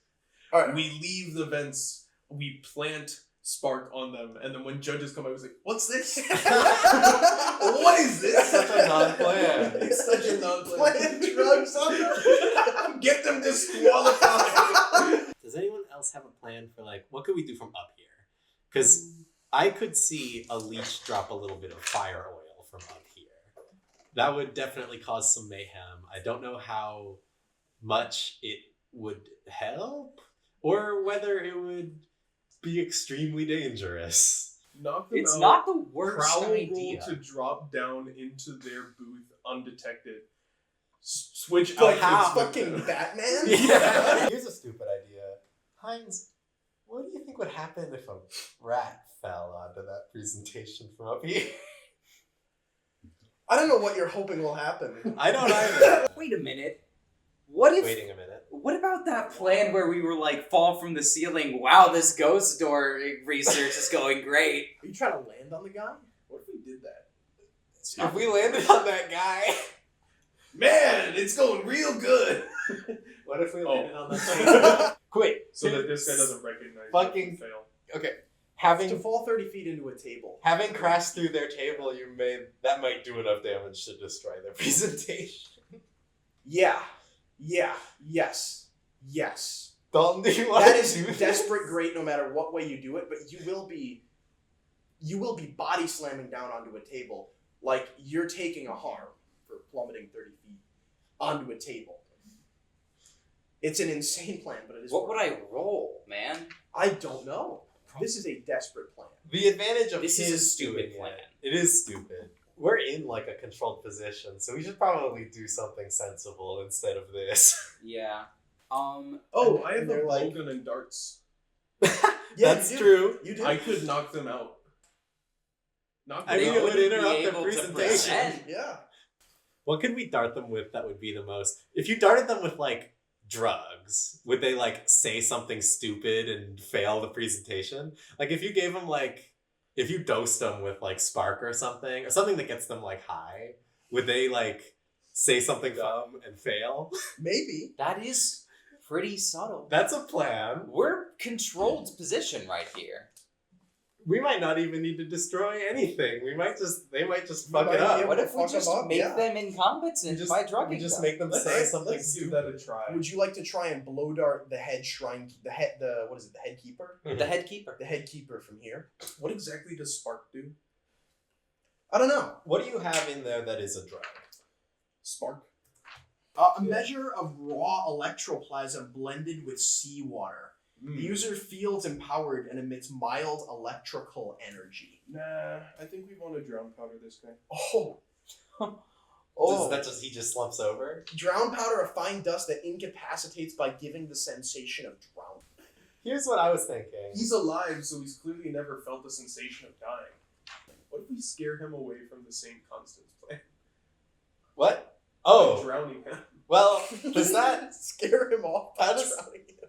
All right. We leave the vents, we plant spark on them, and then when judges come, I was like, what's this? What is this? Such a non-plan. It's such a non-plan. Plant drugs on them? Get them disqualified. Does anyone else have a plan for, like, what could we do from up here? Because I could see a leech drop a little bit of fire oil from up here. That would definitely cause some mayhem. I don't know how much it would help, or whether it would be extremely dangerous. Knock them It's out. not the worst Prowl idea. roll to drop down into their booth undetected. Switch Like outfits with fucking them. Batman? Yeah. Here's a stupid idea. Heinz, what do you think would happen if a rat fell onto that presentation from up here? I don't know what you're hoping will happen. I don't either. Wait a minute. What if? Waiting a minute. What about that plan where we were like fall from the ceiling? Wow, this ghost door research is going great. Are you trying to land on the guy? What if we did that? If we landed on that guy, Man, it's going real good. what if we Oh. landed on the thing? Quick, So that this guy doesn't recognize Fucking- it and fail. okay. To Having fall 30 feet into a table. crashed through their table, that might do enough damage to destroy their presentation. Yeah. Yes. Dalton, do you want That to is do this? desperate great no matter what way you do it, but you will be body slamming down onto a table like you're taking a harm for plummeting 30 feet onto a table. It's an insane plan, but it is. What would I roll, man? I don't know. This is a desperate plan. The advantage of This is his a stupid doing plan. It is stupid. We're in like a controlled position, so we should probably do something sensible instead of this. Yeah. Oh, I have And a they're like- bowgun and darts. That's you do. true. You do. I could knock them out. Knock I them think out. it would wouldn't be interrupt the able to presentation. present. Yeah. What could we dart them with that would be the most? If you darted them with like drugs, would they like say something stupid and fail the presentation? Like if you gave them if you dosed them with like spark or something that gets them like high, would they like say something dumb and fail? Maybe. That is pretty subtle. That's a plan. We're controlled position right here. We might not even need to destroy anything. They might just fuck might it up. be What to if we fuck just them up, make yeah. them incompetent by drugging We just them? make them say something Let's give stupid. that a try. Would you like to try and blow dart the head shrine, the head keeper? The head keeper. The head keeper from here? What exactly does spark do? I don't know. What do you have in there that is a drug? Spark. A measure of raw electroplasm blended with seawater. The user feels empowered and emits mild electrical energy. Nah, I think we want to drown powder this guy. Oh. He just slumps over? Drown powder, a fine dust that incapacitates by giving the sensation of drowning. Here's what I was thinking. He's alive, so he's clearly never felt the sensation of dying. What if we scare him away from the St. Constance plan? What? Oh, Drowning him. well, does that... scare him off by How does- drowning him?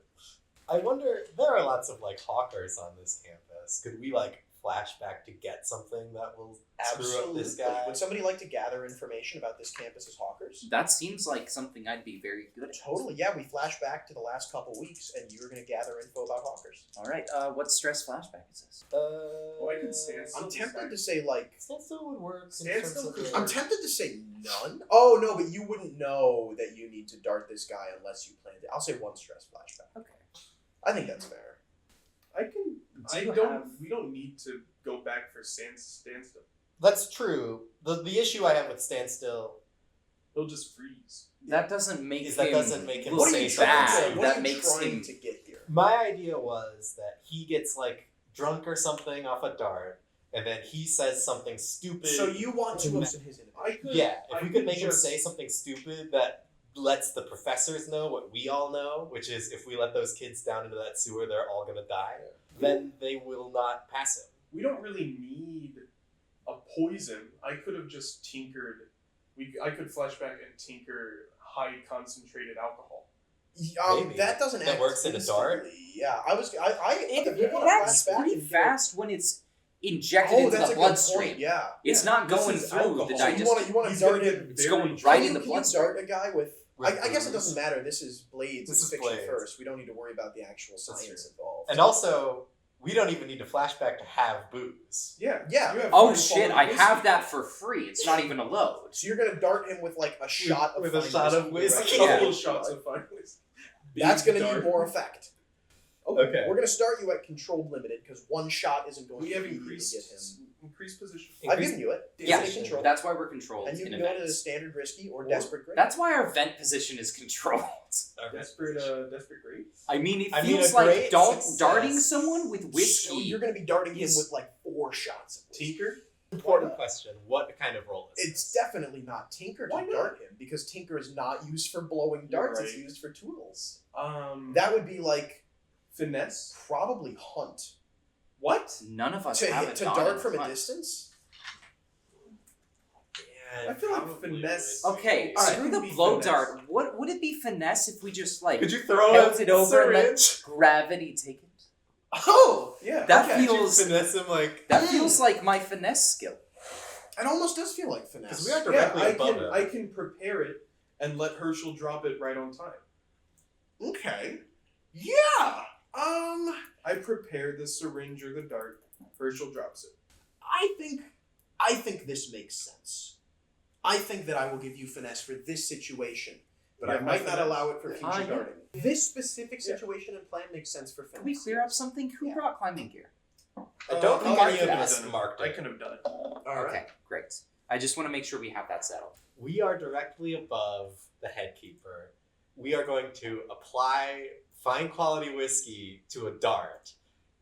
I wonder, there are lots of, like, hawkers on this campus. Could we, like, flashback to get something that will screw up this guy? Would somebody like to gather information about this campus's hawkers? That seems like something I'd be very good at. Totally, yeah. We flash back to the last couple weeks, and you're going to gather info about hawkers. All right. What stress flashback is this? Oh, I can stand I'm tempted to say, like... Standstill would work. in Standstill terms of could the- I'm tempted to say none. Oh, no, but you wouldn't know that you need to dart this guy unless you planned it. I'll say one stress flashback. Okay. I think that's fair. We don't need to go back for standstill. That's true. The issue I have with Standstill He'll just freeze. That doesn't make Is him. that doesn't make him look say bad. something. What are That you makes trying him. to get here? My idea was that he gets, like, drunk or something off a dart, and then he says something stupid. So you want to loosen his inhibition. Yeah, if we could make him say something stupid that lets the professors know what we all know, which is if we let those kids down into that sewer, they're all gonna die, then they will not pass him. We don't really need a poison. I could have just tinkered. I could flashback and tinker high concentrated alcohol. Maybe. That doesn't That act works in a dart? instantly. Yeah, if It you want to acts flashback pretty and get- fast when it's injected Oh, into that's the a good bloodstream. point. Yeah. It's Yeah, not this going is through alcohol. the So You digestive. want to He's dart gonna him. get It's going very right Can in the you bloodstream. dart a guy with? With I guess it booze. doesn't matter. This is Blades. This It's is fiction Blades. first. We don't need to worry about the actual science involved. And also, we don't even need to flashback to have booze. Yeah. Yeah. You have Oh fine shit! quality I whiskey. have that for free. It's not even a load. So you're gonna dart him with like a shot of with a fine shot of whiskey. A Yeah. couple of shots of fine whiskey. That's Big gonna dart. need more effect. Okay. We're gonna start you at controlled limited because one shot isn't going We to have be to increased get him. position. I've given you it. Yeah, Limited control. that's why we're controlled And you in can go to events. standard risky or desperate great. That's why our vent position is controlled. Desperate great. I mean, it I mean, feels a like great success. darting someone with So whiskey. you're gonna be darting him is- with like 4 shots. Of whiskey. Tinker. Important question. What kind of roll is It's this? definitely not Tinker Why to not? dart him because Tinker is not used for blowing darts. It's right. used for tools. That That would be like finesse. probably Hunt What? None of us to have hit a to dot dart in from a front. distance. Yeah, I feel like probably finesse- would. Okay, All right, screw it the can be blow finesse. dart. What would it be finesse if we just like Could you throw held a it over and let syringe? gravity take it? Oh, Yeah. That okay. feels Finesse him like... that feels like my finesse skill. it almost does feel like finesse. Because we are Yeah, directly I above can. him. I can prepare it and let Herschel drop it right on time. Okay. Yeah. I prepare the syringe or the dart. Herschel drops it. I think this makes sense. I think that I will give you finesse for this situation, but Yeah, I might not finesse. allow it for future Yeah. darting. This specific Yeah. situation and plan makes sense for finesse. Can we clear up something? Who Yeah. brought climbing gear? I don't think I any could of have us done it. marked I it. can have done it. All right. Okay, great. I just want to make sure we have that settled. We are directly above the headkeeper. We are going to apply fine quality whiskey to a dart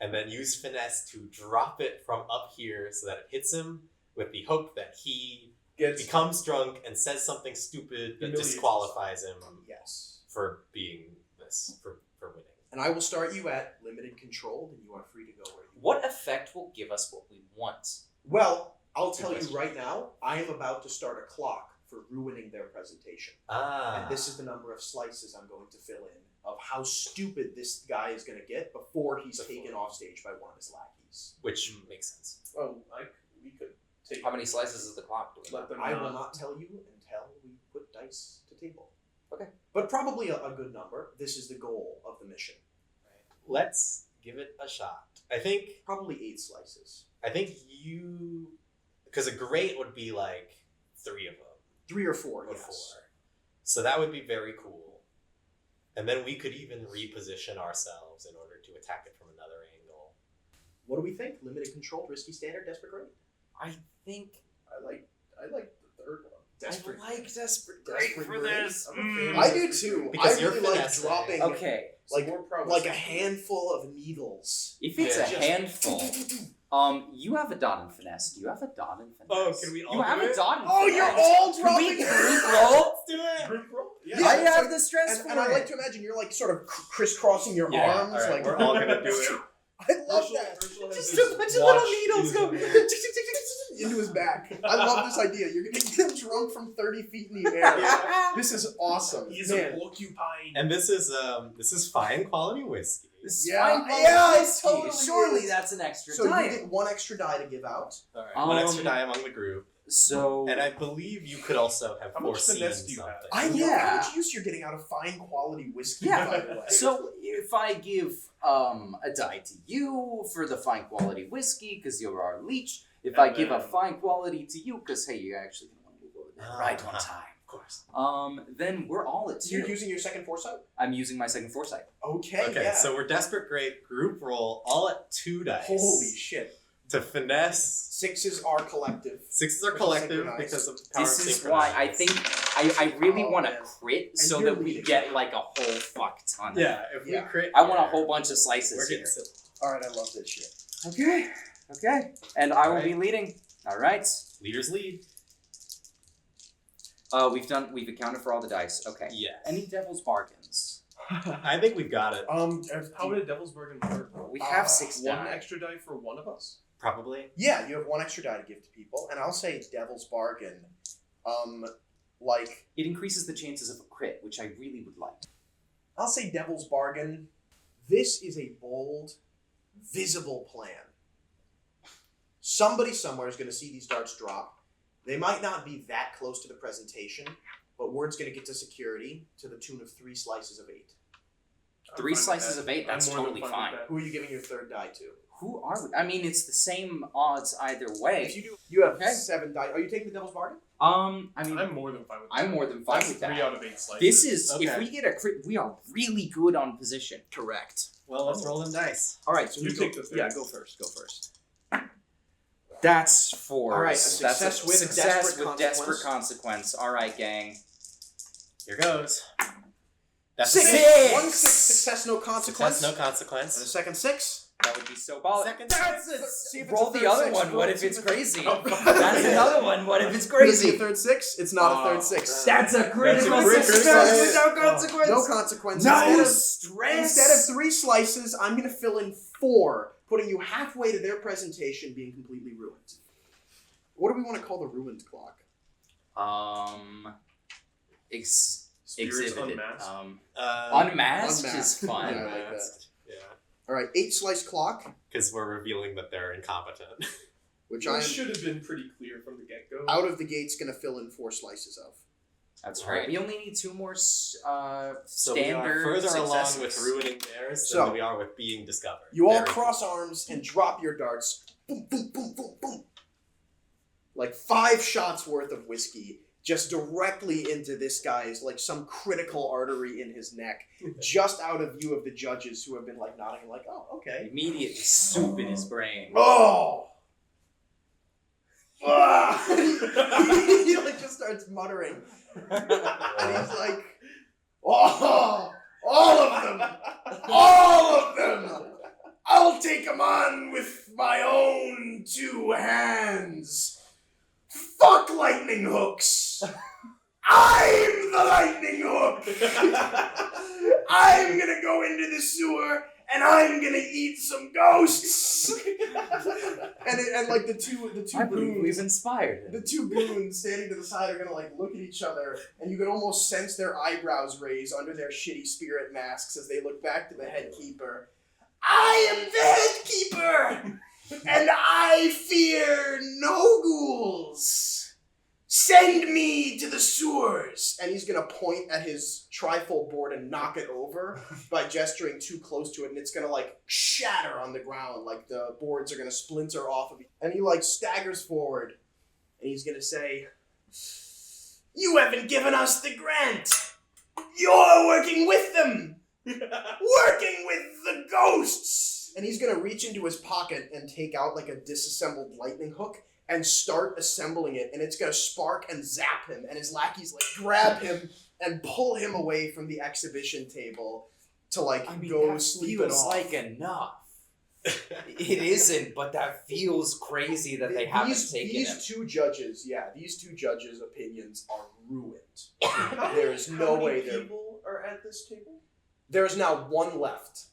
and then use finesse to drop it from up here so that it hits him with the hope that he Gets becomes drunk and says something stupid that Humiliates. disqualifies him Yes. for being this, for winning. And I will start you at limited control, and you are free to go where you want. What effect will give us what we want? Well, I'll Good tell you question. right now, I am about to start a clock for ruining their presentation. Ah. And this is the number of slices I'm going to fill in of how stupid this guy is going to get before he's taken off stage by one of his lackeys. Which makes sense. we could take. How many slices is the clock doing? Let them I will know. not tell you until we put dice to table. Okay. But probably a good number. This is the goal of the mission. Let's give it a shot. I think Probably 8 slices. you, because a great would be like 3 of them. 3 or 4, Or yes. 4. So that would be very cool. And then we could even reposition ourselves in order to attack it from another angle. What do we think? Limited control, risky standard, desperate great? I think I like the third one. Desperate. desperate Desperate for great. this. I'm a fan. I do too. Because I you're really like finessing. dropping Okay, like Some more prowess. like a handful of needles. if it's Yeah. a handful, you have a dot in finesse. Do you have a dot in finesse? Oh, can we all You have do a it? dot in Oh, finesse. you're all Can we dropping group roll? Let's do it! Group roll? Yeah. I so- have the stress for And I it. like to imagine you're like sort of crisscrossing your Yeah, arms. all right, like we're all gonna do it. I love Herschel- that. Herschel has Just his a bunch of watch little needles in go. his hand. into his back. I love this idea. You're gonna get him drunk from 30 feet in the air. This is awesome. He's Man. a porcupine. And this is fine quality whiskey. This is Yeah, fine quality yeah, it whiskey. totally Surely is. that's an extra So die. you get 1 extra die to give out. All right, one extra Um, die among the group, So and I believe you could also have How much foreseen finesse do you something. have? I know Yeah. how much use you're getting out of fine quality whiskey, Yeah. by the way. So if I give a die to you for the fine quality whiskey because you're our leech, if I give a fine quality to you because hey, you actually want to go there right on time, Of course. then we're all at 2. You're using your second foresight? I'm using my second foresight. Okay, Okay, yeah. so we're desperate great group roll all at 2 dice. Holy shit. To finesse. 6s are collective. 6s are Which is collective synchronized. because of the power This of is why I think I really Oh, want to man. crit so you're that we leading. get like a whole fuck ton. Yeah, if Yeah. we crit. I want a here, whole bunch of We're slices getting here. silly. Alright, I love this shit. Okay. Okay. And I will be Alright. leading. All right. Leaders lead. We've accounted for all the dice. Okay. Yes. Any devil's bargains? I think we've got it. How would a devil's bargain work? We have 6 One die. extra die for one of us? Probably. Yeah, you have 1 extra die to give to people, and I'll say Devil's Bargain. Like, It increases the chances of a crit, which I really would like. I'll say Devil's Bargain. This is a bold, visible plan. Somebody somewhere is going to see these darts drop. They might not be that close to the presentation, but word's going to get to security to the tune of 3 slices of 8. 3 slices of 8, that's totally fine. Who are you giving your 3rd die to? Who are we? I mean, it's the same odds either way. If you have Okay. 7 die. Are you taking the Devil's Bargain? I mean, I'm more than fine with that. I'm more than fine That's with 3 that. out of 8 slices. This is if Okay. we get a crit, we are really good on position. Correct. Well, let's roll them dice. All right, so You who take go- the 3rd. Yeah, go first. Go first. That's 4. All right, a That's success with success desperate with desperate consequence. All right, gang. Here goes. That's 6! a 6. 1 6 success, no consequence. Success, no And a consequence. second 6. That would be so baller. Second That's six. it. See if it's Roll a the third other six. one. Roll What it, if see it's if it's- crazy? Oh. That's another one. What if it's Would it be a crazy? third 6? It's not a third 6. That's a critical critical success success. without consequence. No consequence. No Instead stress. of 3 slices, I'm going to fill in 4, putting you halfway to their presentation being completely ruined. What do we want to call the ruined clock? Spirits Exhibited. unmasked. Unmasked Unmasked. is fun. Yeah, I like that. Unmasked. Yeah. All right, 8 slice clock, Because we're revealing that they're incompetent. which I It am should have been pretty clear from the get-go. out of the gates going to fill in 4 slices of. That's Right. right. We only need 2 more So standard we are further along successes. with ruining theirs So, than we are with being discovered. You all Very cross arms and drop your darts. Boom, boom, boom, boom, boom. Like 5 shots worth of whiskey just directly into this guy's, like, some critical artery in his neck, just out of view of the judges who have been, like, nodding, like, oh, okay. Immediate soup in his brain. Oh! Ah! He, like, just starts muttering. And he's like, oh! All of them! All of them! I'll take them on with my own 2 hands. Fuck lightning hooks! I'm the lightning hook! I'm gonna go into the sewer and I'm gonna eat some ghosts! and like the two I believe we've goons, inspired the him. 2 goons standing to the side are gonna like look at each other, and you can almost sense their eyebrows raise under their shitty spirit masks as they look back to the head keeper. I am the head keeper, and I fear no ghouls. Send me to the sewers. And he's gonna point at his trifold board and knock it over by gesturing too close to it, and it's gonna like shatter on the ground, like the boards are gonna splinter off of it. And he like staggers forward, and he's gonna say, "You haven't given us the grant. You're working with them. Working with the ghosts!" And he's gonna reach into his pocket and take out like a disassembled lightning hook and start assembling it, and it's gonna spark and zap him, and his lackeys like grab him and pull him away from the exhibition table to like go that sleep it feels off. like enough. It isn't, but that feels crazy that they haven't taken him. These 2 judges, these 2 judges' opinions are ruined. How There is no many way they're. people are at this table? There is now 1 left.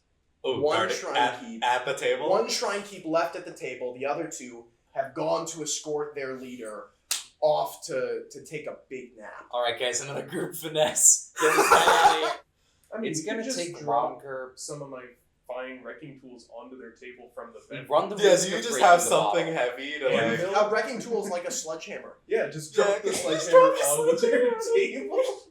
Oh, One guard shrine at, keep. at the table? 1 shrine keep left at the table. The other 2 have gone to escort their leader off to take a big nap. All right, guys, another group finesse. Get this guy out of here. I mean, It's we could gonna just take drop longer. some of my fine wrecking tools onto their table from the We vent. run the Yeah, risk do you of just breaking have the something bottle. heavy to Yeah. like? A wrecking tool is like a sledgehammer. Yeah, just Yeah, drop the just sledgehammer drop the onto their sledgehammer. table.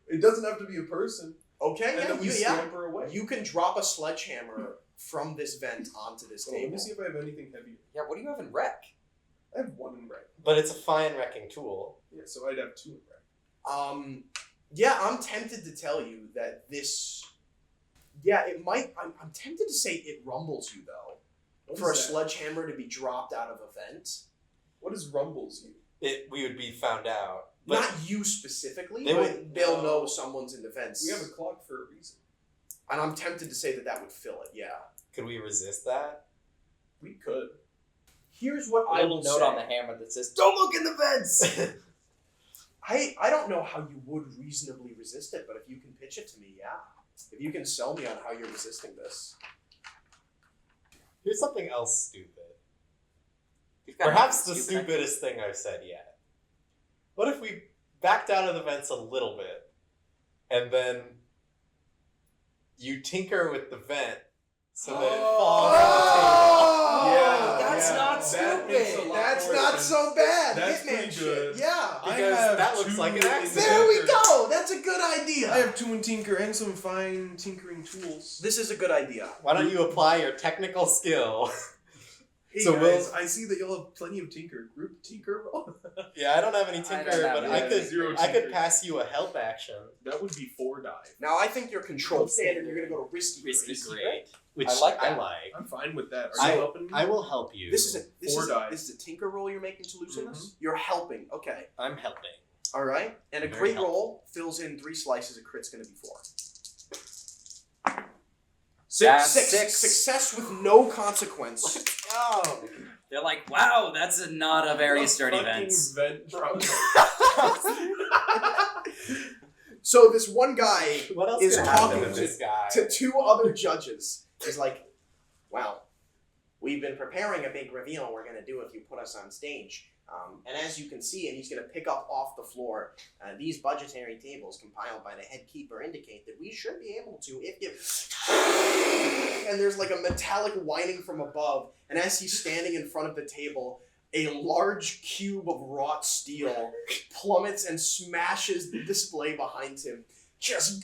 It doesn't have to be a person. Okay, And yeah, then we you, scamper away. you can drop a sledgehammer from this vent onto this So let table. me see if I have anything heavier. Yeah, what do you have in rec? I have 1 in wreck. But it's a fine wrecking tool. Yeah, so I'd have 2 in wreck. Yeah, I'm tempted to tell you that this. Yeah, it might. I'm tempted to say it rumbles you though, What for a is that? sledgehammer to be dropped out of a vent. What does rumbles you? We would be found out. But Not you specifically, They but would they'll know. know someone's in defense. We have a clock for a reason. And I'm tempted to say that would fill it. Yeah. could we resist that? We could. Here's what A I little will note say. on the hammer that says, "Don't look in the vents." I don't know how you would reasonably resist it, but if you can pitch it to me, yeah. If you can sell me on how you're resisting this. Here's something else stupid. You've got Perhaps the nothing stupid. stupidest thing I've said yet. What if we backed out of the vents a little bit, and then you tinker with the vent so that it falls on Yeah, that's yeah. not That makes a stupid. lot That's more not sense. so bad. That's Hitman pretty shit. good. Yeah. the table? Because that looks like an accident. There we go. That's a good idea. I have 2 in tinker and some fine tinkering tools. This is a good idea. Why don't you apply your technical skill? Hey So guys, I see that you'll have plenty of tinker. Group tinker roll? Yeah, I don't have any I tinker, don't have but any. I could 0 I could tinker. pass you a help action. That would be 4 die. Now I think your control standard. You're gonna go to risky. Risky grade. grade. Which I like I that. like. I'm fine with that. Are I- you helping me? I will help you. This is a this 4 is, die. this is a tinker roll you're making to loosen us. You're helping. Okay. I'm helping. All right. And a Very crit helpful. roll fills in 3 slices. A crit's gonna be 4. That's Six. six. Success with no consequence. Oh. They're like, "Wow, that's not a very The sturdy fucking vent." vent drops. So this one guy What else is could happen talking with this guy? to 2 other judges. He's like, "Wow, we've been preparing a big reveal we're going to do if you put us on stage. And as you can see," and he's going to pick up off the floor, "these budgetary tables compiled by the head keeper indicate that we should be able to, if you..." And there's like a metallic whining from above, and as he's standing in front of the table, a large cube of wrought steel plummets and smashes the display behind him. Just...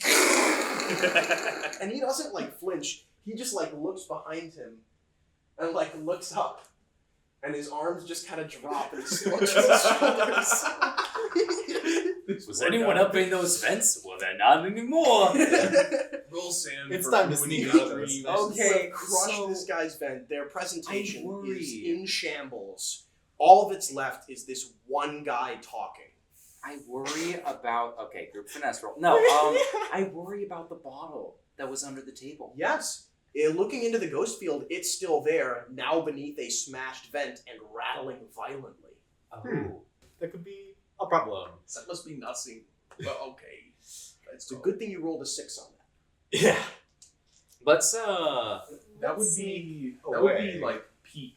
And he doesn't like flinch. He just like looks behind him and like looks up, and his arms just kind of drop and he scrunches his shoulders. Was anyone up in those vents? Well, they're not anymore. Roll sand. It's for time to ruining sneak our out of this dreams. vent. Okay, Crush so- this guy's vent. Their presentation I worry. is in shambles. All that's left is this one guy talking. I worry about group finesse roll. No, I worry about the bottle that was under the table. Yes. Looking into the ghost field, it's still there, now beneath a smashed vent and rattling violently. Oh, That could be a problem. That must be nothing. But okay. Let's It's a go. good thing you rolled a 6 on that. Yeah. let's That would Let's be away. like peak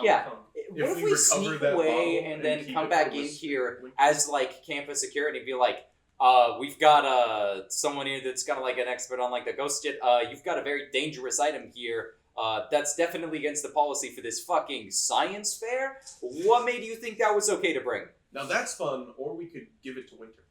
Yeah. outcome. What if we recover sneak that away bottle and and then keep come it back for in this- here as like campus security and be like, we've got someone here that's kind of like an expert on like the ghost shit. You've got a very dangerous item here. That's definitely against the policy for this fucking science fair. What made you think that was okay to bring? Now that's fun, or we could give it to Winter.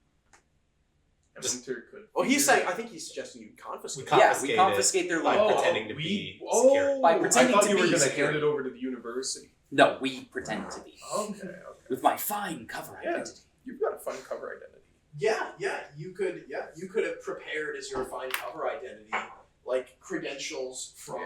And Winter could. Well, he's figure- saying, I think he's suggesting you confiscate. We it. confiscate we it confiscate their by life. pretending to be Oh, security. By pretending I thought to you were be gonna security. hand it over to the university. No, we pretend to be. Okay. With my fine cover Yeah. identity. You've got a fun cover identity. Yeah, you could have prepared as your fine cover identity, like credentials from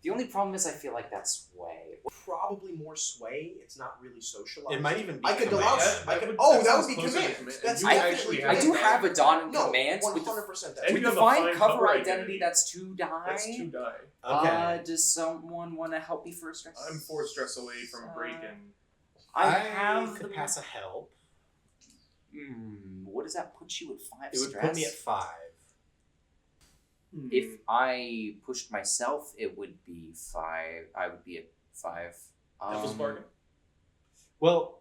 The only problem is I feel like that's way. probably more sway. It's not really socialized. It might even be I could command. allow. That- I that could. would- Oh, that that would sounds be closer to command. command. That's You I, actually I have do that. have a Dawn and No, commands with 100%. And with you the have a fine fine cover cover identity. identity. That's 2 die. That's 2 die. Okay. Does someone want to help me for a stress? I'm 4 stress away from breaking. I have could the pass a help. What does that put you at 5 It would stress? put me at 5. If I pushed myself, it would be 5. I would be at 5. Devil's bargain. Well,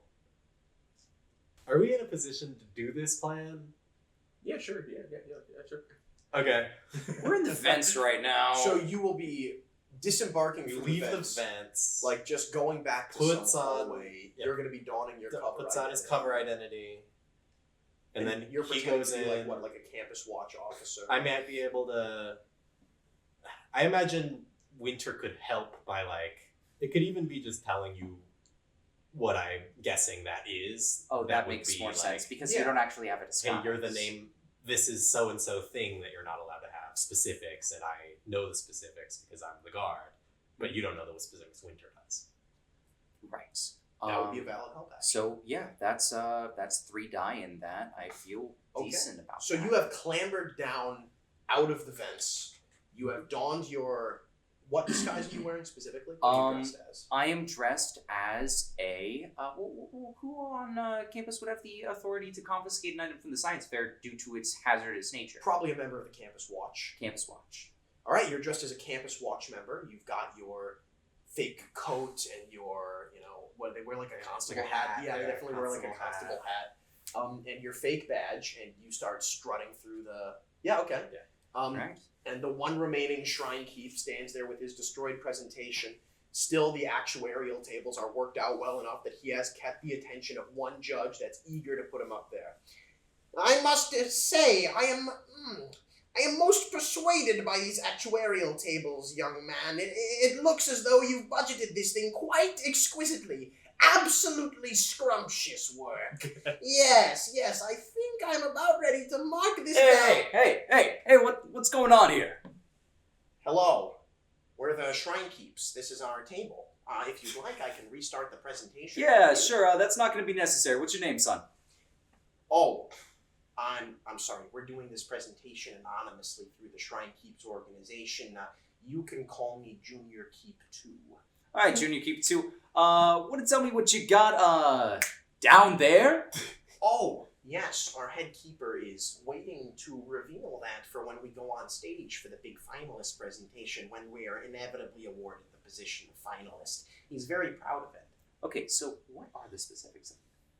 are we in a position to do this plan? Yeah, sure. Yeah, sure. Okay. We're in the vents right now. So you will be disembarking We from leave the the vents, vents. like just going back to Puts some on- hallway. yep. You're going to be donning your cover. puts on his identity. cover identity. And then you're he pretending goes to be in. like a campus watch officer. I might be able to. I imagine Winter could help by it could even be just telling you what I'm guessing that is. Oh, that would makes be more like, sense because yeah. you don't actually have a disguise. Hey, you're the name. This is so and so thing that you're not allowed to have specifics, and I know the specifics because I'm the guard, but you don't know the specifics Winter does. Right. That would be a valid help action. So yeah, that's 3 die in that. I feel decent about So that. you have clambered down out of the vents. You have donned your... What disguise are you wearing specifically? What are you dressed as? I am dressed as a who on campus would have the authority to confiscate an item from the science fair due to its hazardous nature? Probably a member of the Campus Watch. Campus Watch. All right, you're dressed as a Campus Watch member. You've got your fake coat and your, what they wear, like a constable Like a hat. hat, Yeah, they yeah, definitely wear like a constable constable hat. And your fake badge, and you start strutting through the... Yeah, okay. Yeah. Right. And the one remaining shrine keep stands there with his destroyed presentation. Still, the actuarial tables are worked out well enough that he has kept the attention of one judge that's eager to put him up there. I must say, I am most persuaded by these actuarial tables, young man. It looks as though you've budgeted this thing quite exquisitely. Absolutely scrumptious work. Yes, I think I'm about ready to mark this down. Hey, what's going on here? Hello. We're the shrine keeps. This is our table. If you'd like, I can restart the presentation. Yeah, sure. That's not going to be necessary. What's your name, son? Oh, I'm sorry. We're doing this presentation anonymously through the Shrine Keeps organization. You can call me Junior Keep 2. All right, Junior Keep 2. Want to tell me what you got down there? Oh, yes. Our head keeper is waiting to reveal that for when we go on stage for the big finalist presentation, when we are inevitably awarded the position of finalist. He's very proud of it. Okay, so what are the specifics?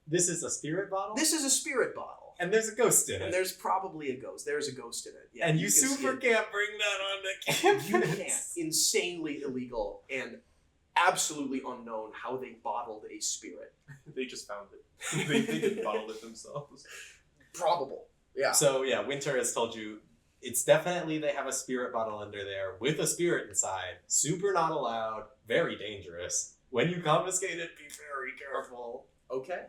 This is a spirit bottle? This is a spirit bottle. And there's a ghost in And it. there's probably a ghost. There's a ghost in it. Yeah, And you can see super it. can't bring that on the You campus. can't. Insanely illegal and absolutely unknown how they bottled a spirit. They just found it. They didn't bottle it themselves. Probable. Yeah. So yeah, Winter has told you it's definitely they have a spirit bottle under there with a spirit inside. Super not allowed. Very dangerous. When you confiscate it, be very careful. Okay.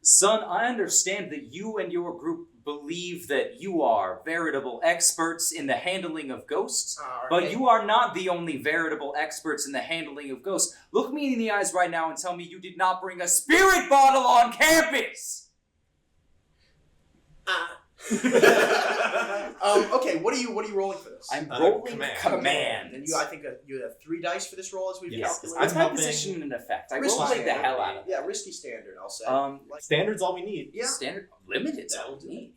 Son, I understand that you and your group believe that you are veritable experts in the handling of ghosts, but you are not the only veritable experts in the handling of ghosts. Look me in the eyes right now and tell me you did not bring a spirit bottle on campus! Okay, what are you rolling for this? I'm Under rolling command. And I think you have 3 dice for this roll as we've Yes, calculated. It's I'm my helping- position and effect. I Risky roll like the standard. hell out of it. Yeah, risky standard, I'll say. Standard's all we need. Yeah. Standard limited's all That'll we do. need.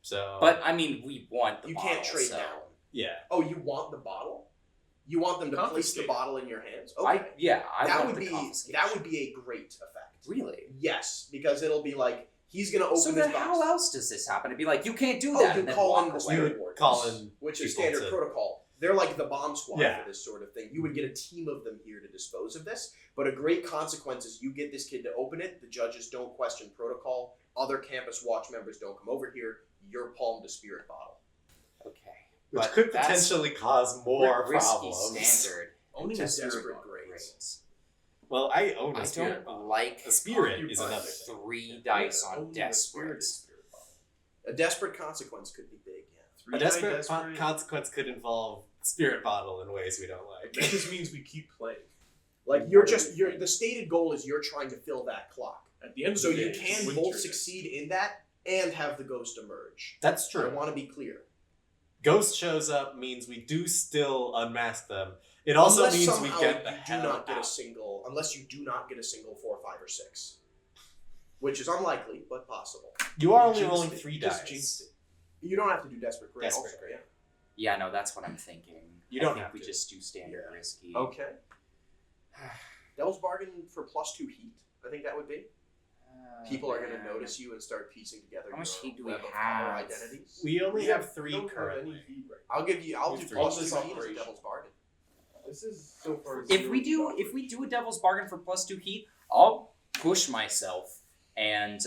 So But, I mean, we want the You bottle, can't trade so... down. yeah. Oh, you want the bottle? You want them to place the Confiscate. bottle in your hands? I Okay. that that want would the be confiscation. that would be a great effect. Really? Yes, because it'll be like he's gonna open So this then box. how else does this happen? It'd be like, you can't do Oh, that, you and then call in walk the away. You spirit would wardens, call in which is people standard to- protocol. They're like the bomb squad Yeah. for this sort of thing. You would get a team of them here to dispose of this, but a great consequence is you get this kid to open it. The judges don't question protocol. Other campus watch members don't come over here. You're palmed a spirit bottle. Okay. Which But could that's potentially cause more risky problems. standard. Owning a Desperate desperate grades. grades. Well, I own a I spirit don't bottle. like A spirit you is buy another thing. 3 dice Only on the spirit desperate. is spirit bottle. A desperate consequence could be big, yeah. Three A die desperate desperate. consequence could involve spirit bottle in ways we don't like. That just means we keep playing. Like the stated goal is you're trying to fill that clock. At the end of So the you day, can Winter both is- succeed in that and have the ghost emerge. That's I true. want to be clear. Ghost shows up means we do still unmask them. It also Unless means we somehow get the you do hell not get a out. single, unless you do not get a single 4, 5, or 6, which is unlikely but possible. You are only Jinxed rolling it. 3 You just dice. jinxed it. You don't have to do desperate grade. Desperate also, grade. Yeah, no, that's what I'm thinking. You I don't think have we to. just do standard Yeah. risky. Okay. Devil's Bargain for +2 heat. I think that would be. People are going to notice you and start piecing together How much your heat do we web of have? power identities. We only have 3 don't have currently. any heat right I'll do All +2 this heat as a operation. Devil's Bargain. now. This is so far. If we do a devil's bargain for +2 heat, I'll push myself and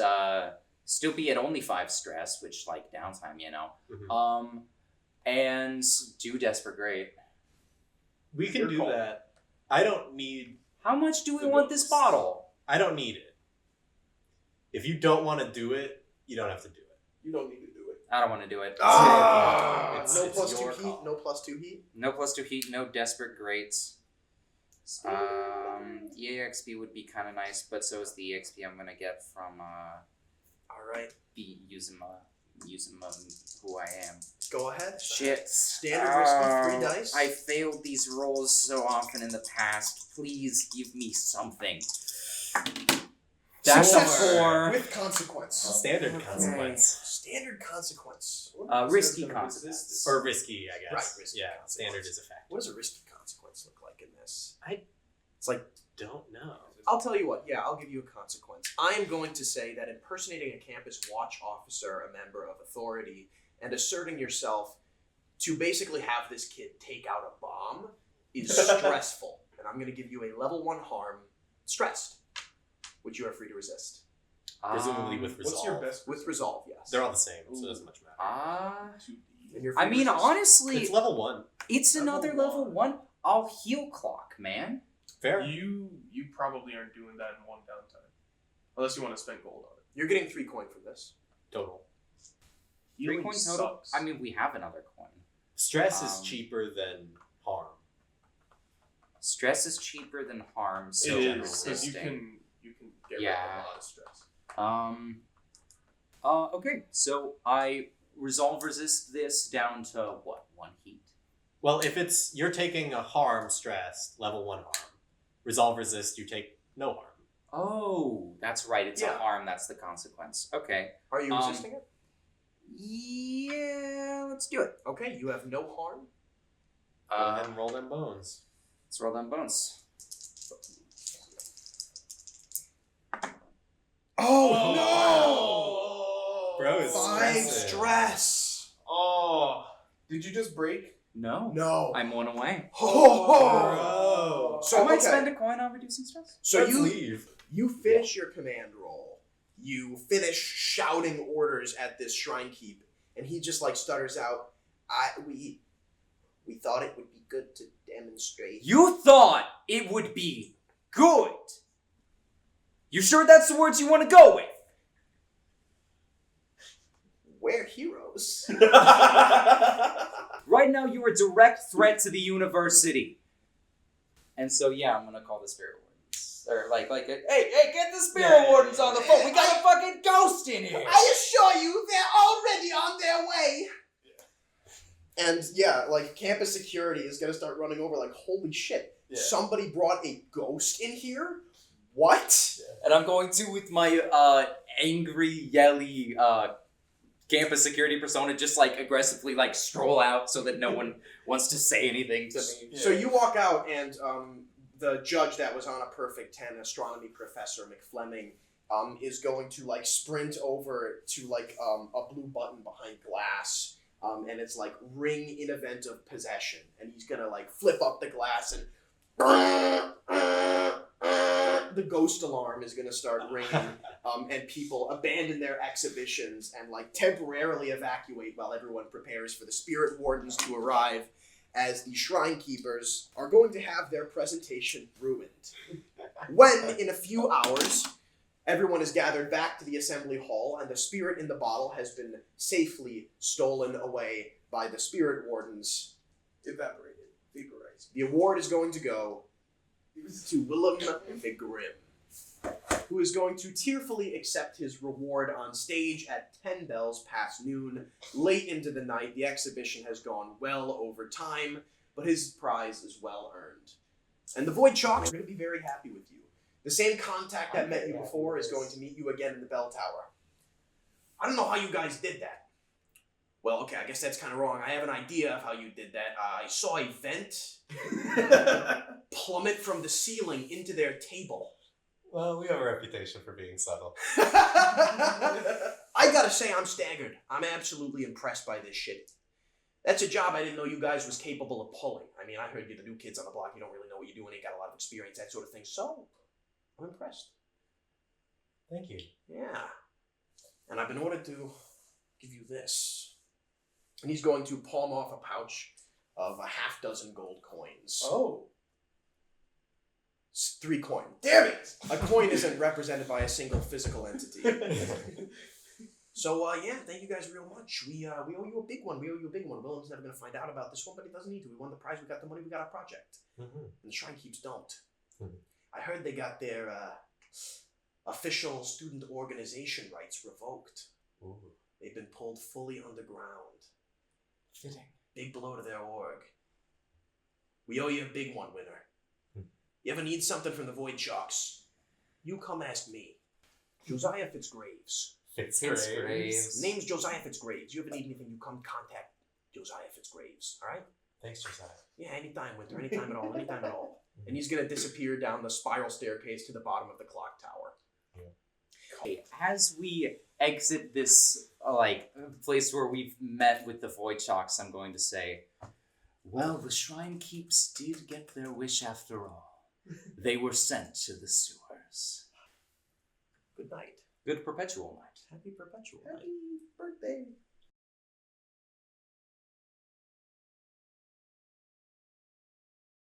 still be at only 5 stress, which like downtime, you know. Mhm. And do desperate great. We can Your do call. that. I don't need. How much do we The want this books. bottle? I don't need it. If you don't want to do it, you don't have to do it. You don't need to do it. I don't want to do it. It's- No it's +2 your heat. call. No +2 heat. No +2 heat, no desperate greats. The EXP would be kind of nice, but so is the EXP I'm gonna get from All right. using who I am. Go ahead. Shit. Standard risky 3 dice. I failed these rolls so often in the past. Please give me something. That's a Success 4. with consequence. Standard Okay. consequence. Standard consequence. Risky Gonna consequence. resist this. Or risky, I guess. Right, risky yeah, consequence. standard is a factor. What does a risky consequence look like in this? It's like, don't know. I'll tell you what. Yeah, I'll give you a consequence. I am going to say that impersonating a campus watch officer, a member of authority, and asserting yourself to basically have this kid take out a bomb is stressful. And I'm going to give you a level 1 harm, stressed, which you are free to resist. Presumably with resolve. What's your best? With resolve, yes. They're all the same, so it doesn't much matter. 2D. And you're I free to mean, resist. honestly, It's level 1. it's Level another one. level 1. I'll heal clock, man. Fair. You probably aren't doing that in one downtime, unless you want to spend gold on it. You're getting 3 coin from this. Total. 3 Healing coins total. sucks. I mean, we have another coin. Stress is Um, cheaper than harm. Stress is cheaper than harm, so it general is because resisting. you can get Yeah. rid of a lot of stress. Okay, so I resolve resist this down to what? 1 heat. Well, if you're taking a harm stress, level 1 harm. Resolve resist, you take no harm. Oh, that's right. It's a Yeah. harm. That's the consequence. Okay. Are you resisting it? Yeah, let's do it. Okay, you have no harm. Go ahead and roll them bones. Let's roll down bones. Oh, Bro is 5 stressing. stress. Oh, did you just break? No. No. I'm 1 away. Bro. So I might okay. spend a coin on reducing stress. So Let's you leave. you finish your command roll. You finish shouting orders at this shrine keep, and he just like stutters out, we thought it would be good to demonstrate. You thought it would be good. You sure that's the words you want to go with? We're heroes. Right now, you're a direct threat to the university. And so, yeah, I'm gonna call the spirit wardens. Or hey, get the spirit wardens on the phone. We got a fucking ghost in here. I assure you, they're already on their way. And yeah, like campus security is gonna start running over. Like, holy shit! Yeah. Somebody brought a ghost in here. What? And I'm going to, with my angry, yelly campus security persona, just like aggressively like stroll out so that no one wants to say anything to me. So you walk out, and the judge that was on a perfect 10, astronomy professor McFleming, is going to like sprint over to like a blue button behind glass, and it's like ring in event of possession, and he's gonna like flip up the glass and the ghost alarm is gonna start ringing, and people abandon their exhibitions and like temporarily evacuate while everyone prepares for the spirit wardens to arrive, as the shrine keepers are going to have their presentation ruined. When, in a few hours, everyone is gathered back to the assembly hall and the spirit in the bottle has been safely stolen away by the spirit wardens, Evaporated, vaporized. the award is going to go to Willem McGrim, who is going to tearfully accept his reward on stage at 10 bells past noon, late into the night. The exhibition has gone well over time, but his prize is well earned. And the Void Chalks are going to be very happy with you. The same contact that met you before is going to meet you again in the bell tower. I don't know how you guys did that. Well, okay, I guess that's kind of wrong. I have an idea of how you did that. I saw a vent plummet from the ceiling into their table. Well, we have a reputation for being subtle. I gotta say, I'm staggered. I'm absolutely impressed by this shit. That's a job I didn't know you guys was capable of pulling. I mean, I heard you're the new kids on the block. You don't really know what you're doing. Ain't got a lot of experience, that sort of thing. So, I'm impressed. Thank you. Yeah. And I've been ordered to give you this. And he's going to palm off a pouch of a half dozen gold coins. Oh. It's 3 coin. Damn it! A coin isn't represented by a single physical entity. So, yeah, thank you guys real much. We owe you a big one. Willem's never going to find out about this one, but he doesn't need to. We won the prize, we got the money, we got our project. Mm-hmm. And the Shrine Keeps don't. Mhm. I heard they got their official student organization rights revoked. Ooh. They've been pulled fully underground. Fitting. Big blow to their org. We owe you a big one, winner. You ever need something from the Void Sharks? You come ask me. Josiah Fitzgraves. Fitzgraves. Name's Josiah Fitzgraves. You ever need anything, you come contact Josiah Fitzgraves, alright? Thanks, Josiah. Yeah, anytime, Winter. Anytime at all. Anytime at all. And he's gonna disappear down the spiral staircase to the bottom of the clock tower. Okay, as we exit this place where we've met with the Void Shocks, I'm going to say, well, the Shrine Keeps did get their wish after all. They were sent to the sewers. Good night. Good perpetual night. Happy perpetual night. Happy birthday.